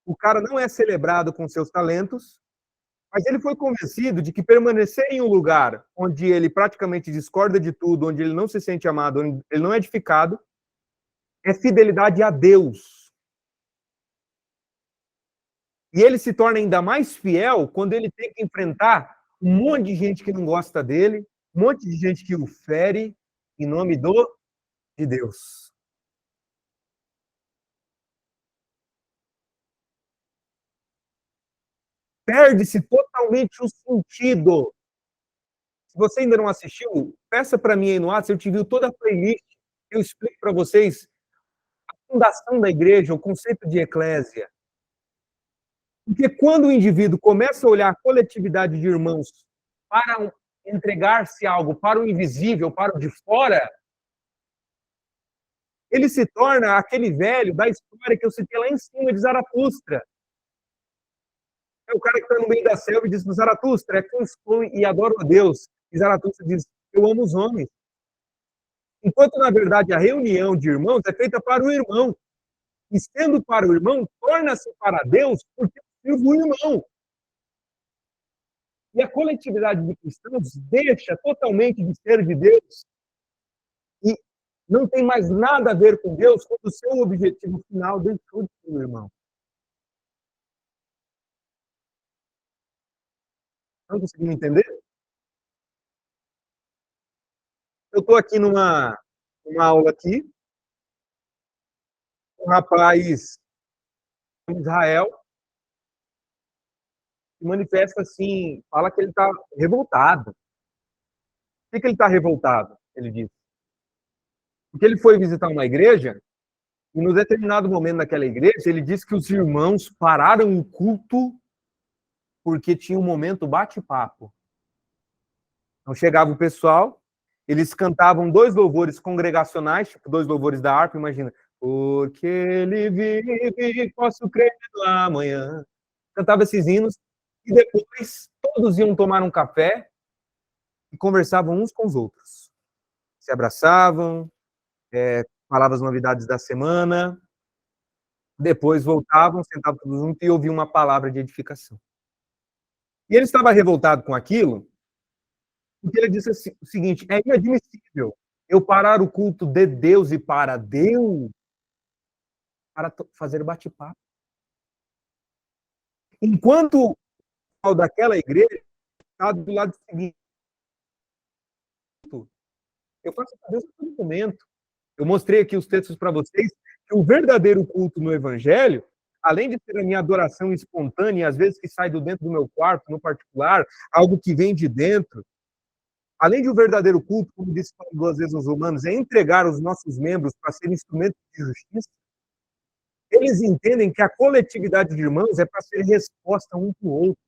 o cara não é celebrado com seus talentos, mas ele foi convencido de que permanecer em um lugar onde ele praticamente discorda de tudo, onde ele não se sente amado, onde ele não é edificado, é fidelidade a Deus. E ele se torna ainda mais fiel quando ele tem que enfrentar um monte de gente que não gosta dele, um monte de gente que o fere em nome de Deus. Perde-se totalmente o sentido. Se você ainda não assistiu, peça para mim aí no WhatsApp, eu te envio toda a playlist, eu explico para vocês a fundação da igreja, o conceito de eclésia. Porque quando o indivíduo começa a olhar a coletividade de irmãos para entregar-se algo para o invisível, para o de fora, ele se torna aquele velho da história que eu citei lá em cima de Zaratustra. É o cara que está no meio da selva e diz para Zaratustra, é que eu estou e adoro a Deus. E Zaratustra diz, eu amo os homens. Enquanto, na verdade, a reunião de irmãos é feita para o irmão. E sendo para o irmão, torna-se para Deus porque eu sirvo o irmão. E a coletividade de cristãos deixa totalmente de ser de Deus e não tem mais nada a ver com Deus quando o seu objetivo final deixou de ser o irmão. Não conseguiu entender? Eu estou aqui numa aula aqui, um rapaz de Israel se manifesta assim, fala que ele está revoltado. Por que ele está revoltado? Ele diz. Porque ele foi visitar uma igreja e, no determinado momento naquela igreja, ele disse que os irmãos pararam o culto porque tinha um momento bate-papo. Então chegava o pessoal, eles cantavam 2 louvores congregacionais, tipo 2 louvores da harpa, imagina. Porque ele vive, posso crer no amanhã. Cantava esses hinos e depois todos iam tomar um café e conversavam uns com os outros. Se abraçavam, falavam as novidades da semana, depois voltavam, sentavam todos juntos e ouviam uma palavra de edificação. E ele estava revoltado com aquilo, porque ele disse assim, o seguinte, é inadmissível eu parar o culto de Deus e para Deus para fazer bate-papo. Enquanto o daquela igreja está do lado seguinte, eu faço para Deus a todo momento. Eu mostrei aqui os textos para vocês que o verdadeiro culto no Evangelho, além de ser a minha adoração espontânea, às vezes que sai do dentro do meu quarto, no particular, algo que vem de dentro, além de o verdadeiro culto, como disse Paulo 2 vezes aos Romanos, é entregar os nossos membros para serem instrumentos de justiça, eles entendem que a coletividade de irmãos é para ser resposta um para o outro.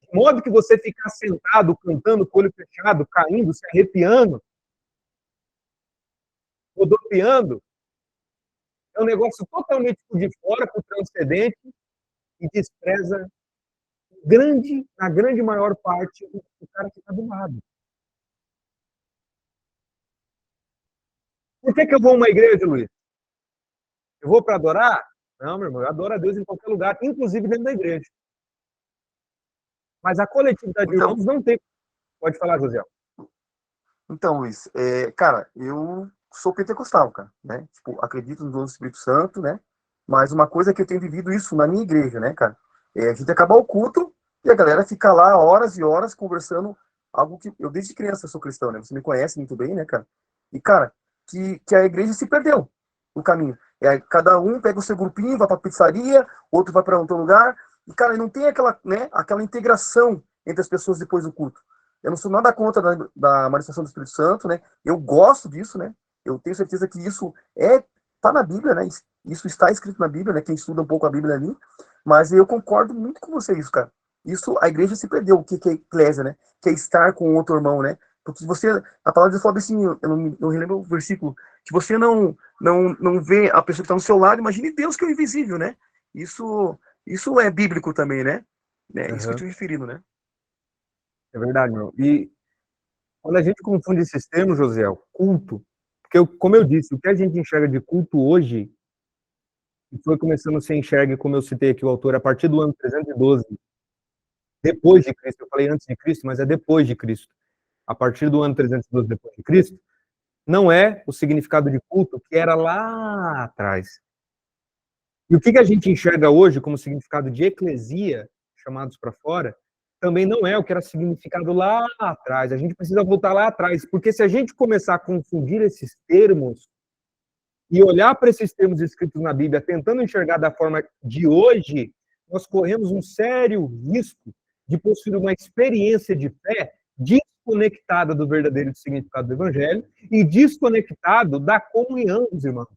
De modo que você ficar sentado, cantando, com o olho fechado, caindo, se arrepiando, rodopiando, é um negócio totalmente de fora, com transcendente, e despreza na grande maior parte, o cara que está do lado. Por que eu vou a uma igreja, Luiz? Eu vou para adorar? Não, meu irmão, eu adoro a Deus em qualquer lugar, inclusive dentro da igreja. Mas a coletividade de irmãos não tem. Pode falar, José.
Então, Luiz, cara, eu sou pentecostal, cara, né? Tipo, acredito no dom do Espírito Santo, né? Mas uma coisa que eu tenho vivido isso na minha igreja, né, cara? É a gente acabar o culto e a galera fica lá horas e horas conversando algo que eu desde criança sou cristão, né? Você me conhece muito bem, né, cara? E, cara, que a igreja se perdeu no caminho. Cada um pega o seu grupinho, vai pra pizzaria, outro vai para outro lugar, e, cara, não tem aquela, né, aquela integração entre as pessoas depois do culto. Eu não sou nada contra da manifestação do Espírito Santo, né? Eu gosto disso, né? Eu tenho certeza que isso tá na Bíblia, né? Isso está escrito na Bíblia, né? Quem estuda um pouco a Bíblia ali. Mas eu concordo muito com você isso, cara. Isso, a igreja se perdeu. O que é eclésia, né? Que é estar com outro irmão, né? Porque você, a palavra de Deus fala assim, eu não relembro o versículo, que você não vê a pessoa que está no seu lado, imagine Deus que é o invisível, né? Isso é bíblico também, né? É isso que eu estou referindo, né?
É verdade, meu. E quando a gente confunde esses termos, José, culto, porque, como eu disse, o que a gente enxerga de culto hoje e foi começando a ser enxergue, como eu citei aqui o autor, a partir do ano 312, depois de Cristo. Eu falei antes de Cristo, mas é depois de Cristo. A partir do ano 312 depois de Cristo, não é o significado de culto que era lá atrás. E o que a gente enxerga hoje como significado de eclesia, chamados para fora, também não é o que era significado lá atrás. A gente precisa voltar lá atrás, porque se a gente começar a confundir esses termos e olhar para esses termos escritos na Bíblia, tentando enxergar da forma de hoje, nós corremos um sério risco de possuir uma experiência de fé desconectada do verdadeiro significado do Evangelho e desconectado da comunhão dos irmãos.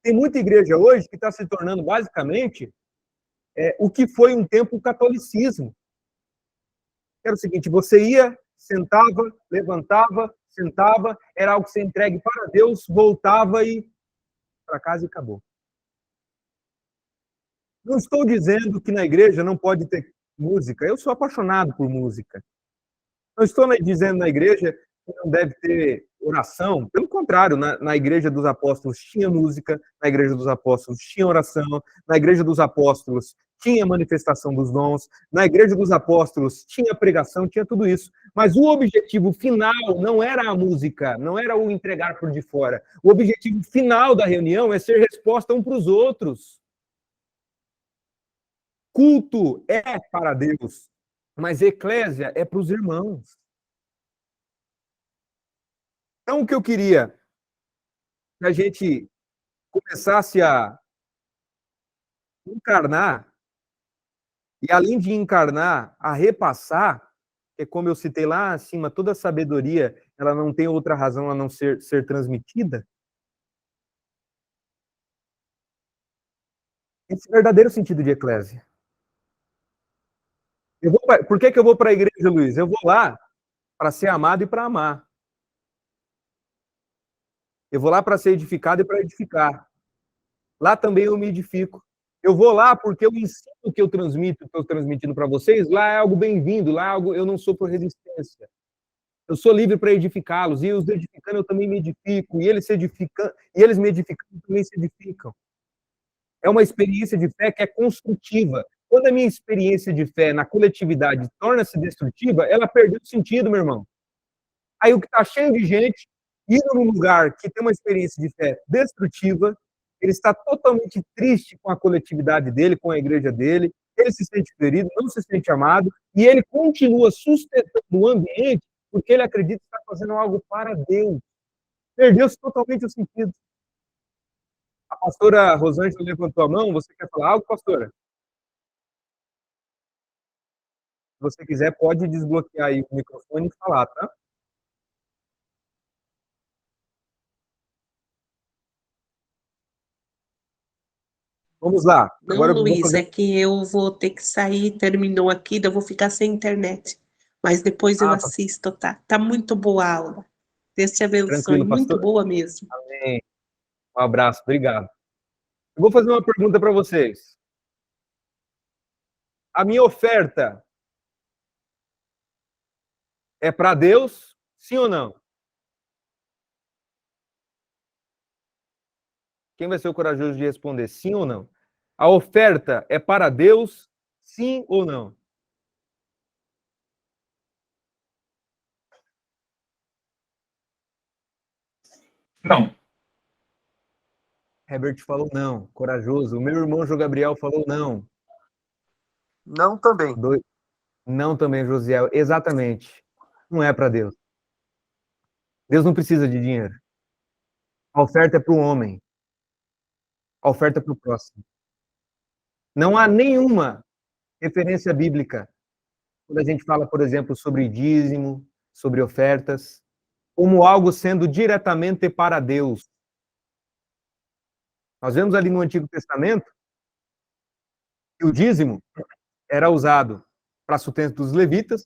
Tem muita igreja hoje que está se tornando, basicamente, o que foi um tempo o catolicismo. Era o seguinte, você ia, sentava, levantava, sentava, era algo que você entregue para Deus, voltava e para casa e acabou. Não estou dizendo que na igreja não pode ter música. Eu sou apaixonado por música. Não estou dizendo na igreja que não deve ter oração. Pelo contrário, na igreja dos apóstolos tinha música, na igreja dos apóstolos tinha oração, na igreja dos apóstolos tinha manifestação dos dons, na igreja dos apóstolos tinha pregação, tinha tudo isso. Mas o objetivo final não era a música, não era o entregar por de fora. O objetivo final da reunião é ser resposta um para os outros. Culto é para Deus, mas eclésia é para os irmãos. Então, o que eu queria que a gente começasse a encarnar, e além de encarnar, a repassar, que como eu citei lá acima, toda sabedoria, ela não tem outra razão a não ser transmitida. Esse verdadeiro sentido de eclésia. Por que eu vou para a igreja, Luiz? Eu vou lá para ser amado e para amar. Eu vou lá para ser edificado e para edificar. Lá também eu me edifico. Eu vou lá porque eu ensino o que eu transmito, o que eu estou transmitindo para vocês. Lá é algo bem-vindo, lá é algo, eu não sou por resistência. Eu sou livre para edificá-los, e os edificando eu também me edifico, e eles me edificando também se edificam. É uma experiência de fé que é construtiva. Quando a minha experiência de fé na coletividade torna-se destrutiva, ela perdeu o sentido, meu irmão. Aí o que está cheio de gente, indo num lugar que tem uma experiência de fé destrutiva, ele está totalmente triste com a coletividade dele, com a igreja dele, ele se sente ferido, não se sente amado, e ele continua sustentando o ambiente porque ele acredita que está fazendo algo para Deus. Perdeu-se totalmente o sentido. A pastora Rosângela levantou a mão, você quer falar algo, pastora? Se você quiser, pode desbloquear aí o microfone e falar, tá? Vamos lá.
Não,
Agora eu vou
Luiz,
fazer...
é que eu vou ter que sair, terminou aqui, daí eu vou ficar sem internet. Mas depois eu assisto, tá? Tá muito boa a aula. Deus te abençoe,
Tranquilo,
muito
pastor.
boa mesmo.
Amém. Um abraço, obrigado. Eu vou fazer uma pergunta para vocês. A minha oferta é para Deus, sim ou não? Quem vai ser o corajoso de responder sim ou não? A oferta é para Deus, sim ou não?
Não.
Herbert falou não, corajoso. O meu irmão João Gabriel falou não.
Não também.
Não também, Josiel. Exatamente. Não é para Deus. Deus não precisa de dinheiro. A oferta é para o homem. A oferta é para o próximo. Não há nenhuma referência bíblica quando a gente fala, por exemplo, sobre dízimo, sobre ofertas, como algo sendo diretamente para Deus. Nós vemos ali no Antigo Testamento que o dízimo era usado para sustento dos levitas,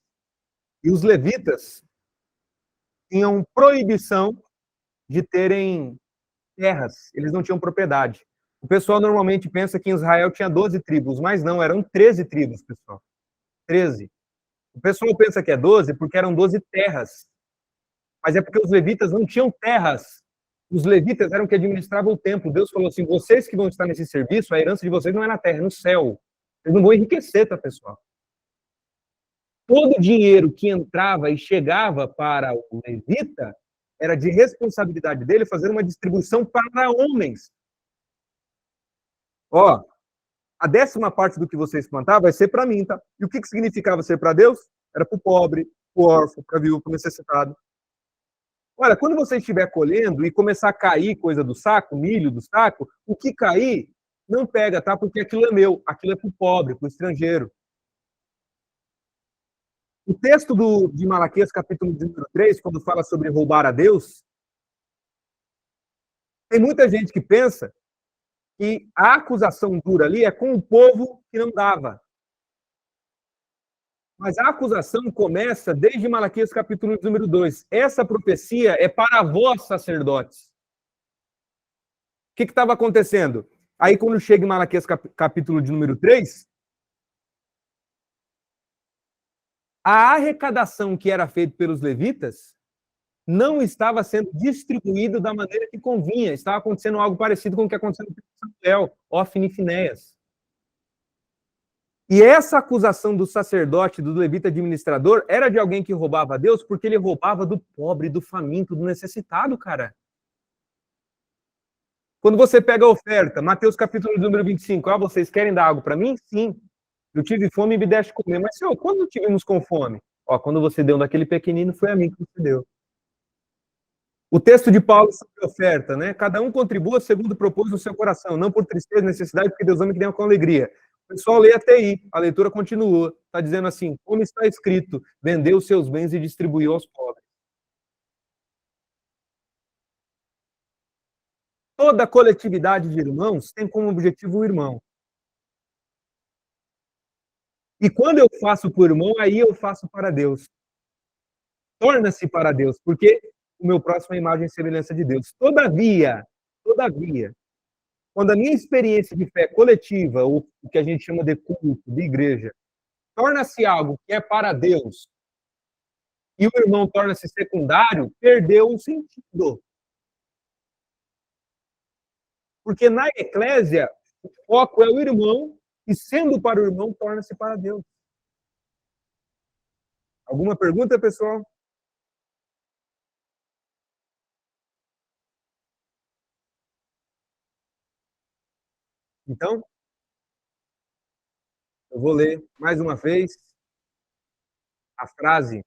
e os levitas tinham proibição de terem terras, eles não tinham propriedade. O pessoal normalmente pensa que em Israel tinha 12 tribos, mas não, eram 13 tribos, pessoal. 13. O pessoal pensa que é 12 porque eram 12 terras. Mas é porque os levitas não tinham terras Os levitas eram que administravam o templo. Deus falou assim, vocês que vão estar nesse serviço, a herança de vocês não é na terra, é no céu. Vocês não vão enriquecer, tá, pessoal? Todo o dinheiro que entrava e chegava para o levita era de responsabilidade dele fazer uma distribuição para homens. Ó, a 10ª parte do que vocês plantar vai ser para mim, tá? E o que significava ser para Deus? Era para o pobre, para o órfão, para a viúva, para o necessitado. Olha, quando você estiver colhendo e começar a cair coisa do saco, milho do saco, o que cair, não pega, tá? Porque aquilo é meu, aquilo é para o pobre, para o estrangeiro. O texto de Malaquias, capítulo número 3, quando fala sobre roubar a Deus, tem muita gente que pensa que a acusação dura ali é com o povo que não dava. Mas a acusação começa desde Malaquias, capítulo número 2. Essa profecia é para vós, sacerdotes. O que estava acontecendo? Aí, quando chega em Malaquias, capítulo de número 3, a arrecadação que era feita pelos levitas não estava sendo distribuída da maneira que convinha. Estava acontecendo algo parecido com o que aconteceu no Samuel, Ofni e Finéias. E essa acusação do sacerdote, do levita administrador, era de alguém que roubava a Deus, porque ele roubava do pobre, do faminto, do necessitado, cara. Quando você pega a oferta, Mateus capítulo número 25, vocês querem dar algo para mim? Sim. Eu tive fome e me deste comer. Mas, Senhor, quando tivemos com fome? Quando você deu daquele pequenino, foi a mim que você deu. O texto de Paulo sobre a oferta, né? Cada um contribua segundo propôs no seu coração, não por tristeza, necessidade, porque Deus ama que dê com alegria. O pessoal lê até aí, a leitura continua. Está dizendo assim, como está escrito, vendeu os seus bens e distribuiu aos pobres. Toda coletividade de irmãos tem como objetivo o irmão. E quando eu faço por irmão, aí eu faço para Deus. Torna-se para Deus, porque o meu próximo é a imagem e semelhança de Deus. Todavia, quando a minha experiência de fé coletiva, ou o que a gente chama de culto, de igreja, torna-se algo que é para Deus, e o irmão torna-se secundário, perdeu o sentido. Porque na eclésia, o foco é o irmão, e sendo para o irmão, torna-se para Deus. Alguma pergunta, pessoal? Então, eu vou ler mais uma vez a frase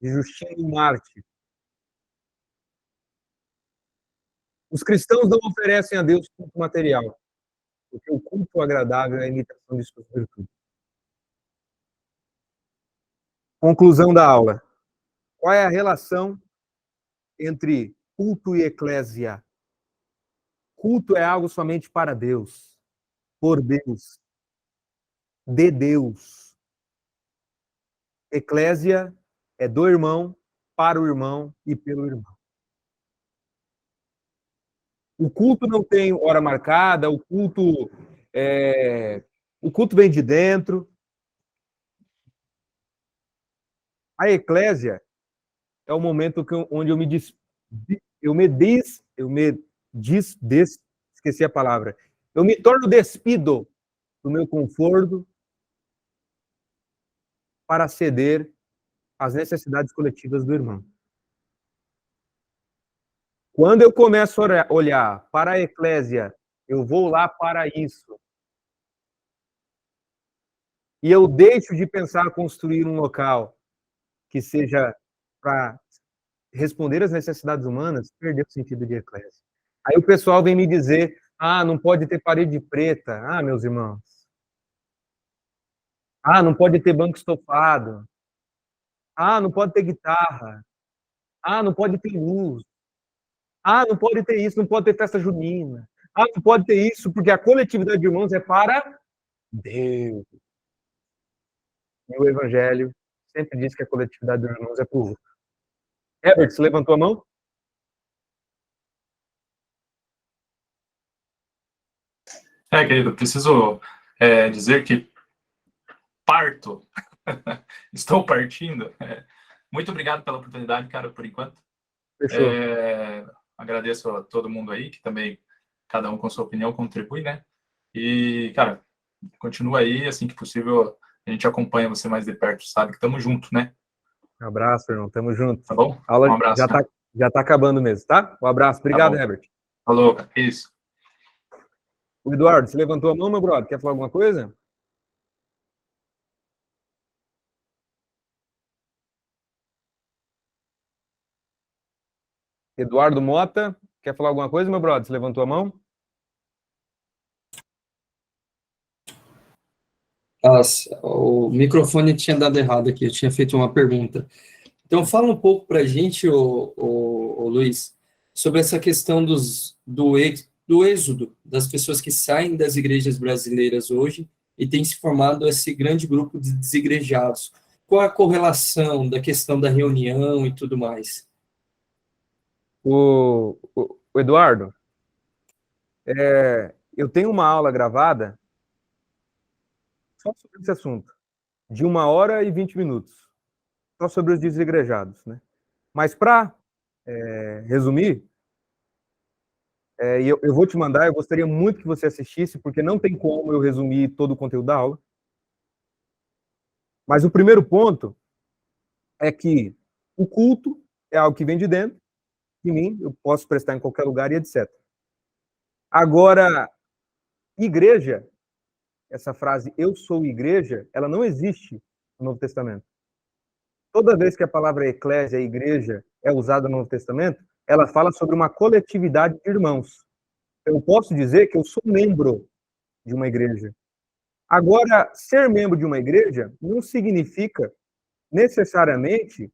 de Justino Marte. Os cristãos não oferecem a Deus culto material, porque o culto agradável é a imitação de suas virtudes. Conclusão da aula. Qual é a relação entre culto e eclésia? Culto é algo somente para Deus, por Deus, de Deus. Eclésia é do irmão, para o irmão e pelo irmão. O culto não tem hora marcada, o culto vem de dentro. A eclésia é o momento onde esqueci a palavra. Eu me torno despido do meu conforto para ceder às necessidades coletivas do irmão. Quando eu começo a olhar para a eclésia, eu vou lá para isso. E eu deixo de pensar construir um local que seja para responder às necessidades humanas, perdeu o sentido de eclésia. Aí o pessoal vem me dizer, não pode ter parede preta. Meus irmãos. Não pode ter banco estofado. Não pode ter guitarra. Não pode ter luz. Não pode ter isso, não pode ter festa junina. Não pode ter isso, porque a coletividade de irmãos é para Deus. E o Evangelho sempre diz que a coletividade de irmãos é para o outro. Herbert, você levantou a mão?
Querido, preciso dizer que parto. Estou partindo. Muito obrigado pela oportunidade, cara, por enquanto.
Fechou.
agradeço a todo mundo aí, que também, cada um com sua opinião, contribui, né? E, cara, continua aí, assim que possível, a gente acompanha você mais de perto, sabe? Que estamos juntos, né?
Um abraço, irmão. Tamo junto.
Tá bom?
A aula
Um abraço, cara.
já tá acabando mesmo, tá? Um abraço. Obrigado,
bom.
Herbert.
Falou, cara. Isso.
O Eduardo, você levantou a mão, meu brother? Quer falar alguma coisa? Eduardo Mota, quer falar alguma coisa, meu brother? Você levantou a mão?
O microfone tinha dado errado aqui, eu tinha feito uma pergunta. Então, fala um pouco para a gente, ô Luiz, sobre essa questão do êxodo, das pessoas que saem das igrejas brasileiras hoje e tem se formado esse grande grupo de desigrejados. Qual a correlação da questão da reunião e tudo mais?
O Eduardo, eu tenho uma aula gravada só sobre esse assunto, de 1 hora e 20 minutos, só sobre os desigrejados, né? Mas para resumir, eu vou te mandar, eu gostaria muito que você assistisse, porque não tem como eu resumir todo o conteúdo da aula. Mas o primeiro ponto é que o culto é algo que vem de dentro de mim, eu posso prestar em qualquer lugar e etc. Agora, igreja, essa frase eu sou igreja, ela não existe no Novo Testamento. Toda vez que a palavra eclésia, igreja, é usada no Novo Testamento, ela fala sobre uma coletividade de irmãos. Eu posso dizer que eu sou membro de uma igreja. Agora, ser membro de uma igreja não significa necessariamente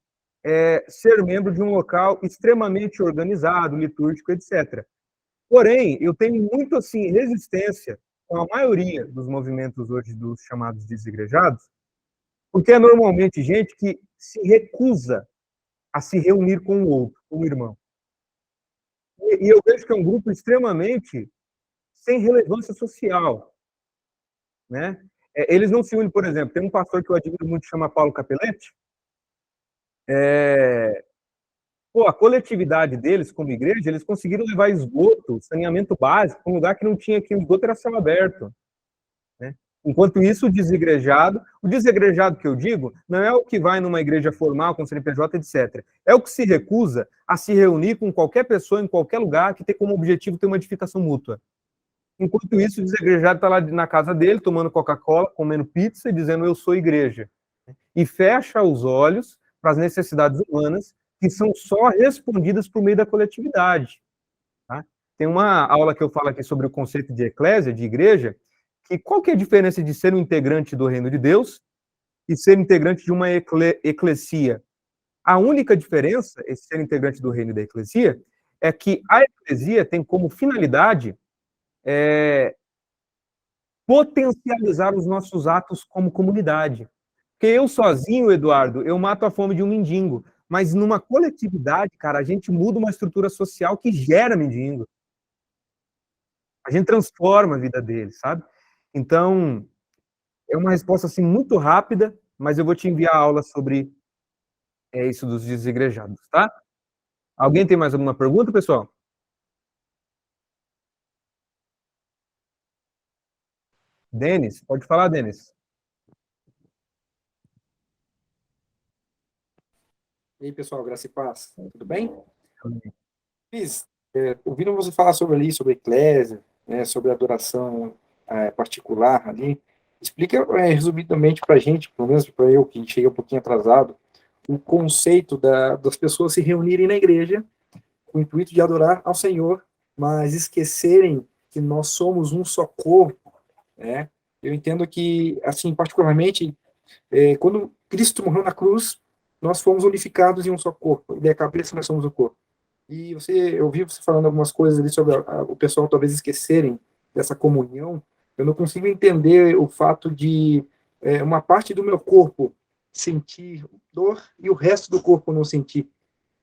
ser membro de um local extremamente organizado, litúrgico, etc. Porém, eu tenho muito assim resistência com a maioria dos movimentos hoje dos chamados desigrejados, porque é normalmente gente que se recusa a se reunir com o outro, com o irmão. E eu vejo que é um grupo extremamente sem relevância social, né? Eles não se unem, por exemplo, tem um pastor que eu admiro muito, chama Paulo Capelletti. A coletividade deles, como igreja, eles conseguiram levar esgoto, saneamento básico, para um lugar que não tinha aqui, o esgoto era céu aberto, né? Enquanto isso, o desigrejado que eu digo, não é o que vai numa igreja formal, com CNPJ, etc. É o que se recusa a se reunir com qualquer pessoa, em qualquer lugar, que tem como objetivo ter uma edificação mútua. Enquanto isso, o desigrejado está lá na casa dele, tomando Coca-Cola, comendo pizza e dizendo, eu sou igreja. E fecha os olhos para as necessidades humanas, que são só respondidas por meio da coletividade. Tá? Tem uma aula que eu falo aqui sobre o conceito de eclésia, de igreja, que qual que é a diferença de ser um integrante do reino de Deus e ser integrante de uma eclesia? A única diferença, esse ser integrante do reino e da eclesia, é que a eclesia tem como finalidade potencializar os nossos atos como comunidade. Porque eu sozinho, Eduardo, eu mato a fome de um mendigo. Mas numa coletividade, cara, a gente muda uma estrutura social que gera mendigo. A gente transforma a vida deles, sabe? Então, é uma resposta assim muito rápida, mas eu vou te enviar a aula sobre isso dos desigrejados, tá? Alguém tem mais alguma pergunta, pessoal? Denis, pode falar, Denis.
E aí, pessoal, graça e paz, tudo bem? Luiz, ouvindo você falar sobre eclésia, né, sobre adoração particular ali, explica resumidamente para a gente, pelo menos para eu, que cheguei um pouquinho atrasado, o conceito das pessoas se reunirem na igreja com o intuito de adorar ao Senhor, mas esquecerem que nós somos um só corpo, né? Eu entendo que, assim, particularmente, quando Cristo morreu na cruz, nós fomos unificados em um só corpo, e da cabeça nós somos o corpo. E eu ouvi você falando algumas coisas ali sobre o pessoal talvez esquecerem dessa comunhão. Eu não consigo entender o fato de uma parte do meu corpo sentir dor e o resto do corpo não sentir,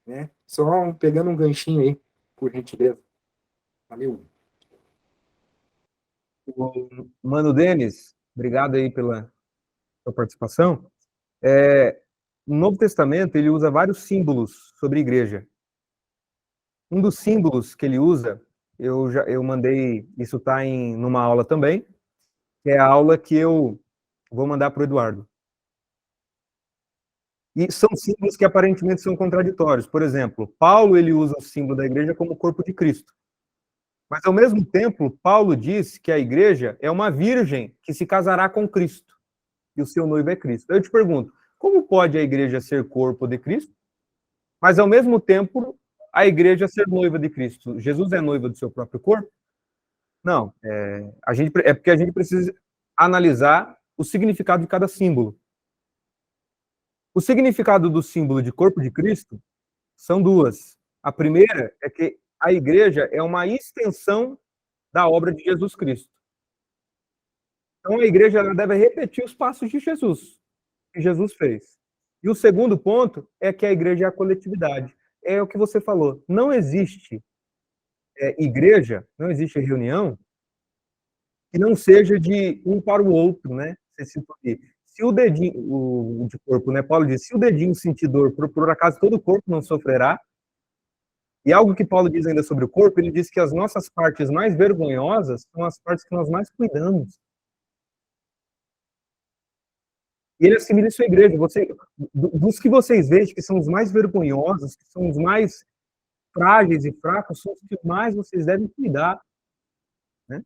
né? Só pegando um ganchinho aí, por gentileza. Valeu.
Mano Denis, obrigado aí pela sua participação. No Novo Testamento, ele usa vários símbolos sobre igreja. Um dos símbolos que ele usa, eu mandei, isso está numa aula também, que é a aula que eu vou mandar para o Eduardo. E são símbolos que aparentemente são contraditórios. Por exemplo, Paulo ele usa o símbolo da igreja como o corpo de Cristo. Mas, ao mesmo tempo, Paulo diz que a igreja é uma virgem que se casará com Cristo. E o seu noivo é Cristo. Eu te pergunto, como pode a igreja ser corpo de Cristo, mas, ao mesmo tempo, a igreja ser noiva de Cristo? Jesus é noiva do seu próprio corpo? Não. É porque a gente precisa analisar o significado de cada símbolo. O significado do símbolo de corpo de Cristo são duas. A primeira é que a igreja é uma extensão da obra de Jesus Cristo. Então, a igreja ela deve repetir os passos de Jesus, que Jesus fez. E o segundo ponto é que a igreja é a coletividade. É o que você falou. Não existe igreja, não existe reunião que não seja de um para o outro, né? Você citou aqui. Se o dedinho, de corpo, né? Paulo diz, se o dedinho sentir dor, por acaso todo o corpo não sofrerá. E algo que Paulo diz ainda sobre o corpo, ele diz que as nossas partes mais vergonhosas são as partes que nós mais cuidamos. E ele assimila isso à igreja. Dos que vocês veem que são os mais vergonhosos, que são os mais frágeis e fracos, são os que mais vocês devem cuidar. Né?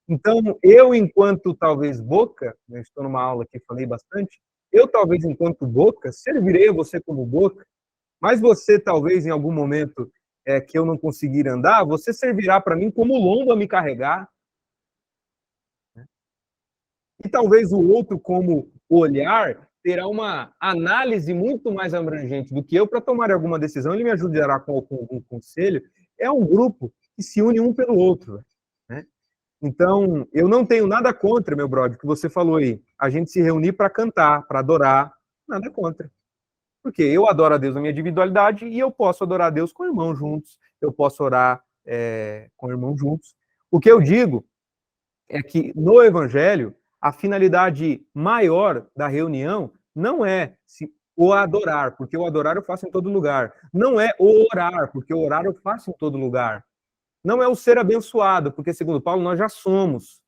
Então, eu, enquanto talvez boca, eu estou numa aula que falei bastante, eu talvez enquanto boca, servirei a você como boca, mas você talvez em algum momento que eu não conseguir andar, você servirá para mim como lombo a me carregar. E talvez o outro, como olhar, terá uma análise muito mais abrangente do que eu para tomar alguma decisão, ele me ajudará com algum conselho. É um grupo que se une um pelo outro. Né? Então, eu não tenho nada contra, meu brother, que você falou aí, a gente se reunir para cantar, para adorar, nada contra. Porque eu adoro a Deus na minha individualidade e eu posso adorar a Deus com irmãos juntos, eu posso orar com irmãos juntos. O que eu digo é que no Evangelho, a finalidade maior da reunião não é o adorar, porque o adorar eu faço em todo lugar. Não é o orar, porque o orar eu faço em todo lugar. Não é o ser abençoado, porque, segundo Paulo, nós já somos.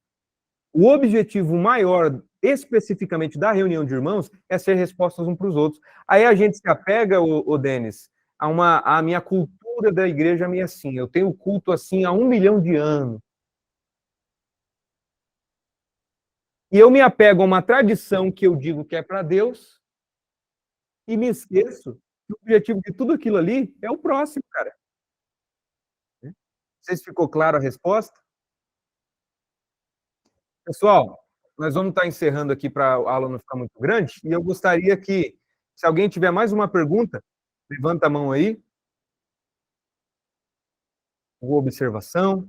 O objetivo maior, especificamente da reunião de irmãos, é ser respostas uns para os outros. Aí a gente se apega, o Denis, a minha cultura da igreja é assim. Eu tenho culto assim há 1 milhão de anos. E eu me apego a uma tradição que eu digo que é para Deus e me esqueço que o objetivo de tudo aquilo ali é o próximo, cara. Não sei se ficou clara a resposta. Pessoal, nós vamos estar encerrando aqui para a aula não ficar muito grande, e eu gostaria que, se alguém tiver mais uma pergunta, levanta a mão aí. Alguma observação?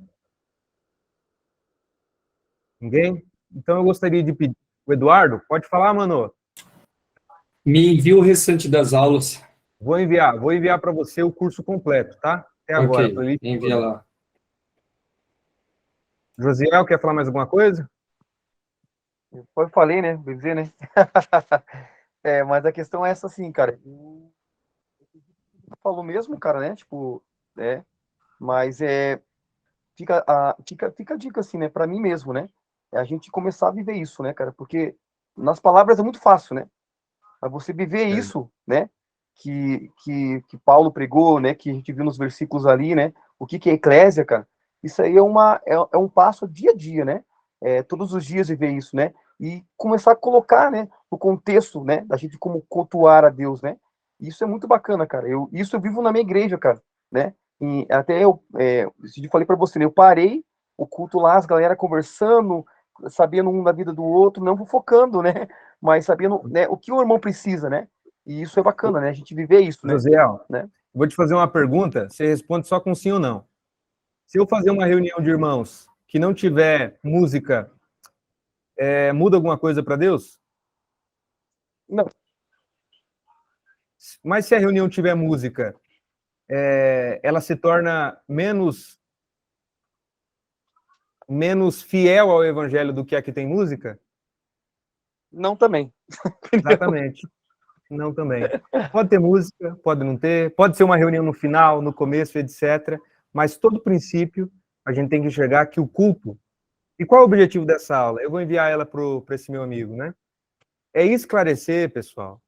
Ninguém? Então eu gostaria de pedir. O Eduardo, pode falar, mano?
Me envia o restante das aulas.
Vou enviar para você o curso completo, tá? Até agora.
Ok, envia lá.
Josiel, quer falar mais alguma coisa?
Eu falei, né? Vou dizer, né? Mas a questão é essa, assim, cara. Falou mesmo, cara, né? Tipo, mas fica a dica, assim, né? Pra mim mesmo, né? É a gente começar a viver isso, né, cara? Porque nas palavras é muito fácil, né? Mas você viver isso, né? Que Paulo pregou, né? Que a gente viu nos versículos ali, né? O que é eclésia, cara? Isso aí é um passo dia a dia, né? Todos os dias viver isso, né? E começar a colocar, né? O contexto, né? Da gente como cultuar a Deus, né? Isso é muito bacana, cara. Isso eu vivo na minha igreja, cara, né? E até eu falei para você, né? Eu parei o culto lá, as galera conversando, sabendo um da vida do outro, não focando, né? Mas sabendo, né, o que o irmão precisa, né? E isso é bacana, né? A gente viver isso, né?
Josiel,
né?
Vou te fazer uma pergunta, você responde só com sim ou não. Se eu fazer uma reunião de irmãos que não tiver música, muda alguma coisa para Deus?
Não.
Mas se a reunião tiver música, ela se torna menos fiel ao evangelho do que a que tem música?
Não também.
Exatamente. Não também. Pode ter música, pode não ter, pode ser uma reunião no final, no começo, etc. Mas todo princípio, a gente tem que enxergar que o culto... E qual é o objetivo dessa aula? Eu vou enviar ela para esse meu amigo, né? É esclarecer, pessoal,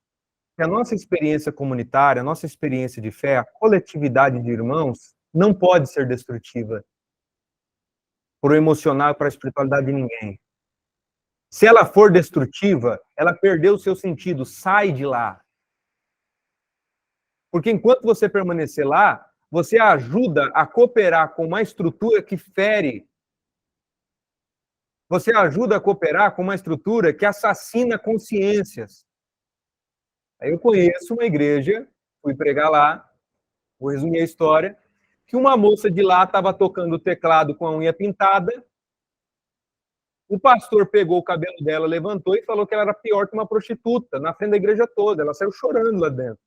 que a nossa experiência comunitária, a nossa experiência de fé, a coletividade de irmãos, não pode ser destrutiva para o emocional e para a espiritualidade de ninguém. Se ela for destrutiva, ela perdeu o seu sentido, sai de lá. Porque enquanto você permanecer lá, você ajuda a cooperar com uma estrutura que fere. Você ajuda a cooperar com uma estrutura que assassina consciências. Aí eu conheço uma igreja, fui pregar lá, vou resumir a história, que uma moça de lá estava tocando o teclado com a unha pintada, o pastor pegou o cabelo dela, levantou e falou que ela era pior que uma prostituta, na frente da igreja toda, ela saiu chorando lá dentro.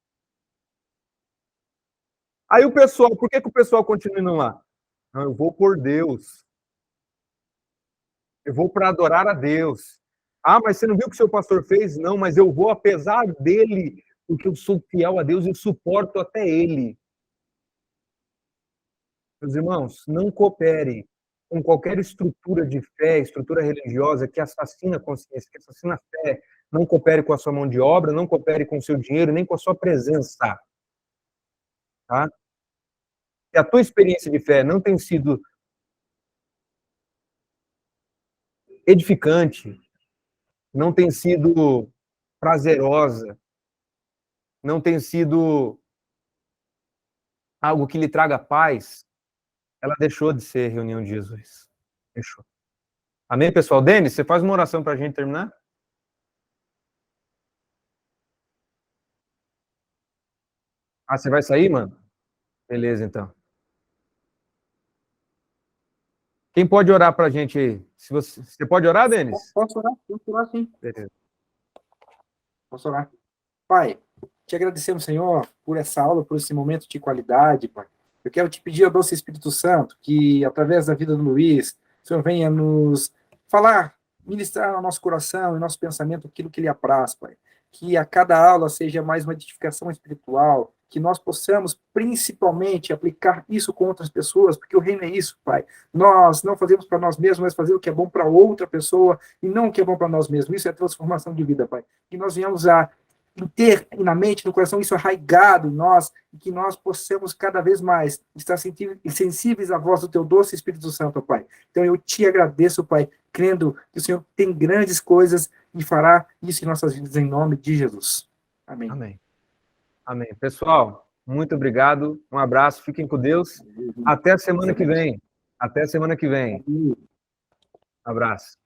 Aí o pessoal, por que o pessoal continua indo lá? Não, eu vou por Deus. Eu vou para adorar a Deus. Ah, mas você não viu o que o seu pastor fez? Não, mas eu vou apesar dele, porque eu sou fiel a Deus e suporto até ele. Meus irmãos, não coopere com qualquer estrutura de fé, estrutura religiosa que assassina a consciência, que assassina a fé. Não coopere com a sua mão de obra, não coopere com o seu dinheiro, nem com a sua presença. Tá? Se a tua experiência de fé não tem sido edificante, não tem sido prazerosa, não tem sido algo que lhe traga paz, ela deixou de ser reunião de Jesus. Deixou. Amém, pessoal? Denis, você faz uma oração para a gente terminar? Ah, você vai sair, mano? Beleza, então. Quem pode orar para a gente aí? Você pode orar, Denis?
Posso orar sim.
Beleza.
Posso orar. Pai, te agradecemos, Senhor, por essa aula, por esse momento de qualidade, Pai. Eu quero te pedir ao doce Espírito Santo que, através da vida do Luiz, o Senhor venha nos falar, ministrar no nosso coração e nosso pensamento aquilo que lhe apraz, Pai. Que a cada aula seja mais uma edificação espiritual, que nós possamos, principalmente, aplicar isso com outras pessoas, porque o reino é isso, Pai. Nós não fazemos para nós mesmos, mas fazer o que é bom para outra pessoa e não o que é bom para nós mesmos. Isso é transformação de vida, Pai. Que nós venhamos a ter na mente, no coração, isso arraigado em nós, e que nós possamos cada vez mais estar sensíveis à voz do teu doce Espírito Santo, Pai. Então eu te agradeço, Pai, crendo que o Senhor tem grandes coisas e fará isso em nossas vidas, em nome de Jesus. Amém.
Amém. Amém. Pessoal, muito obrigado. Um abraço, fiquem com Deus. Até a semana que vem. Até a semana que vem. Um abraço.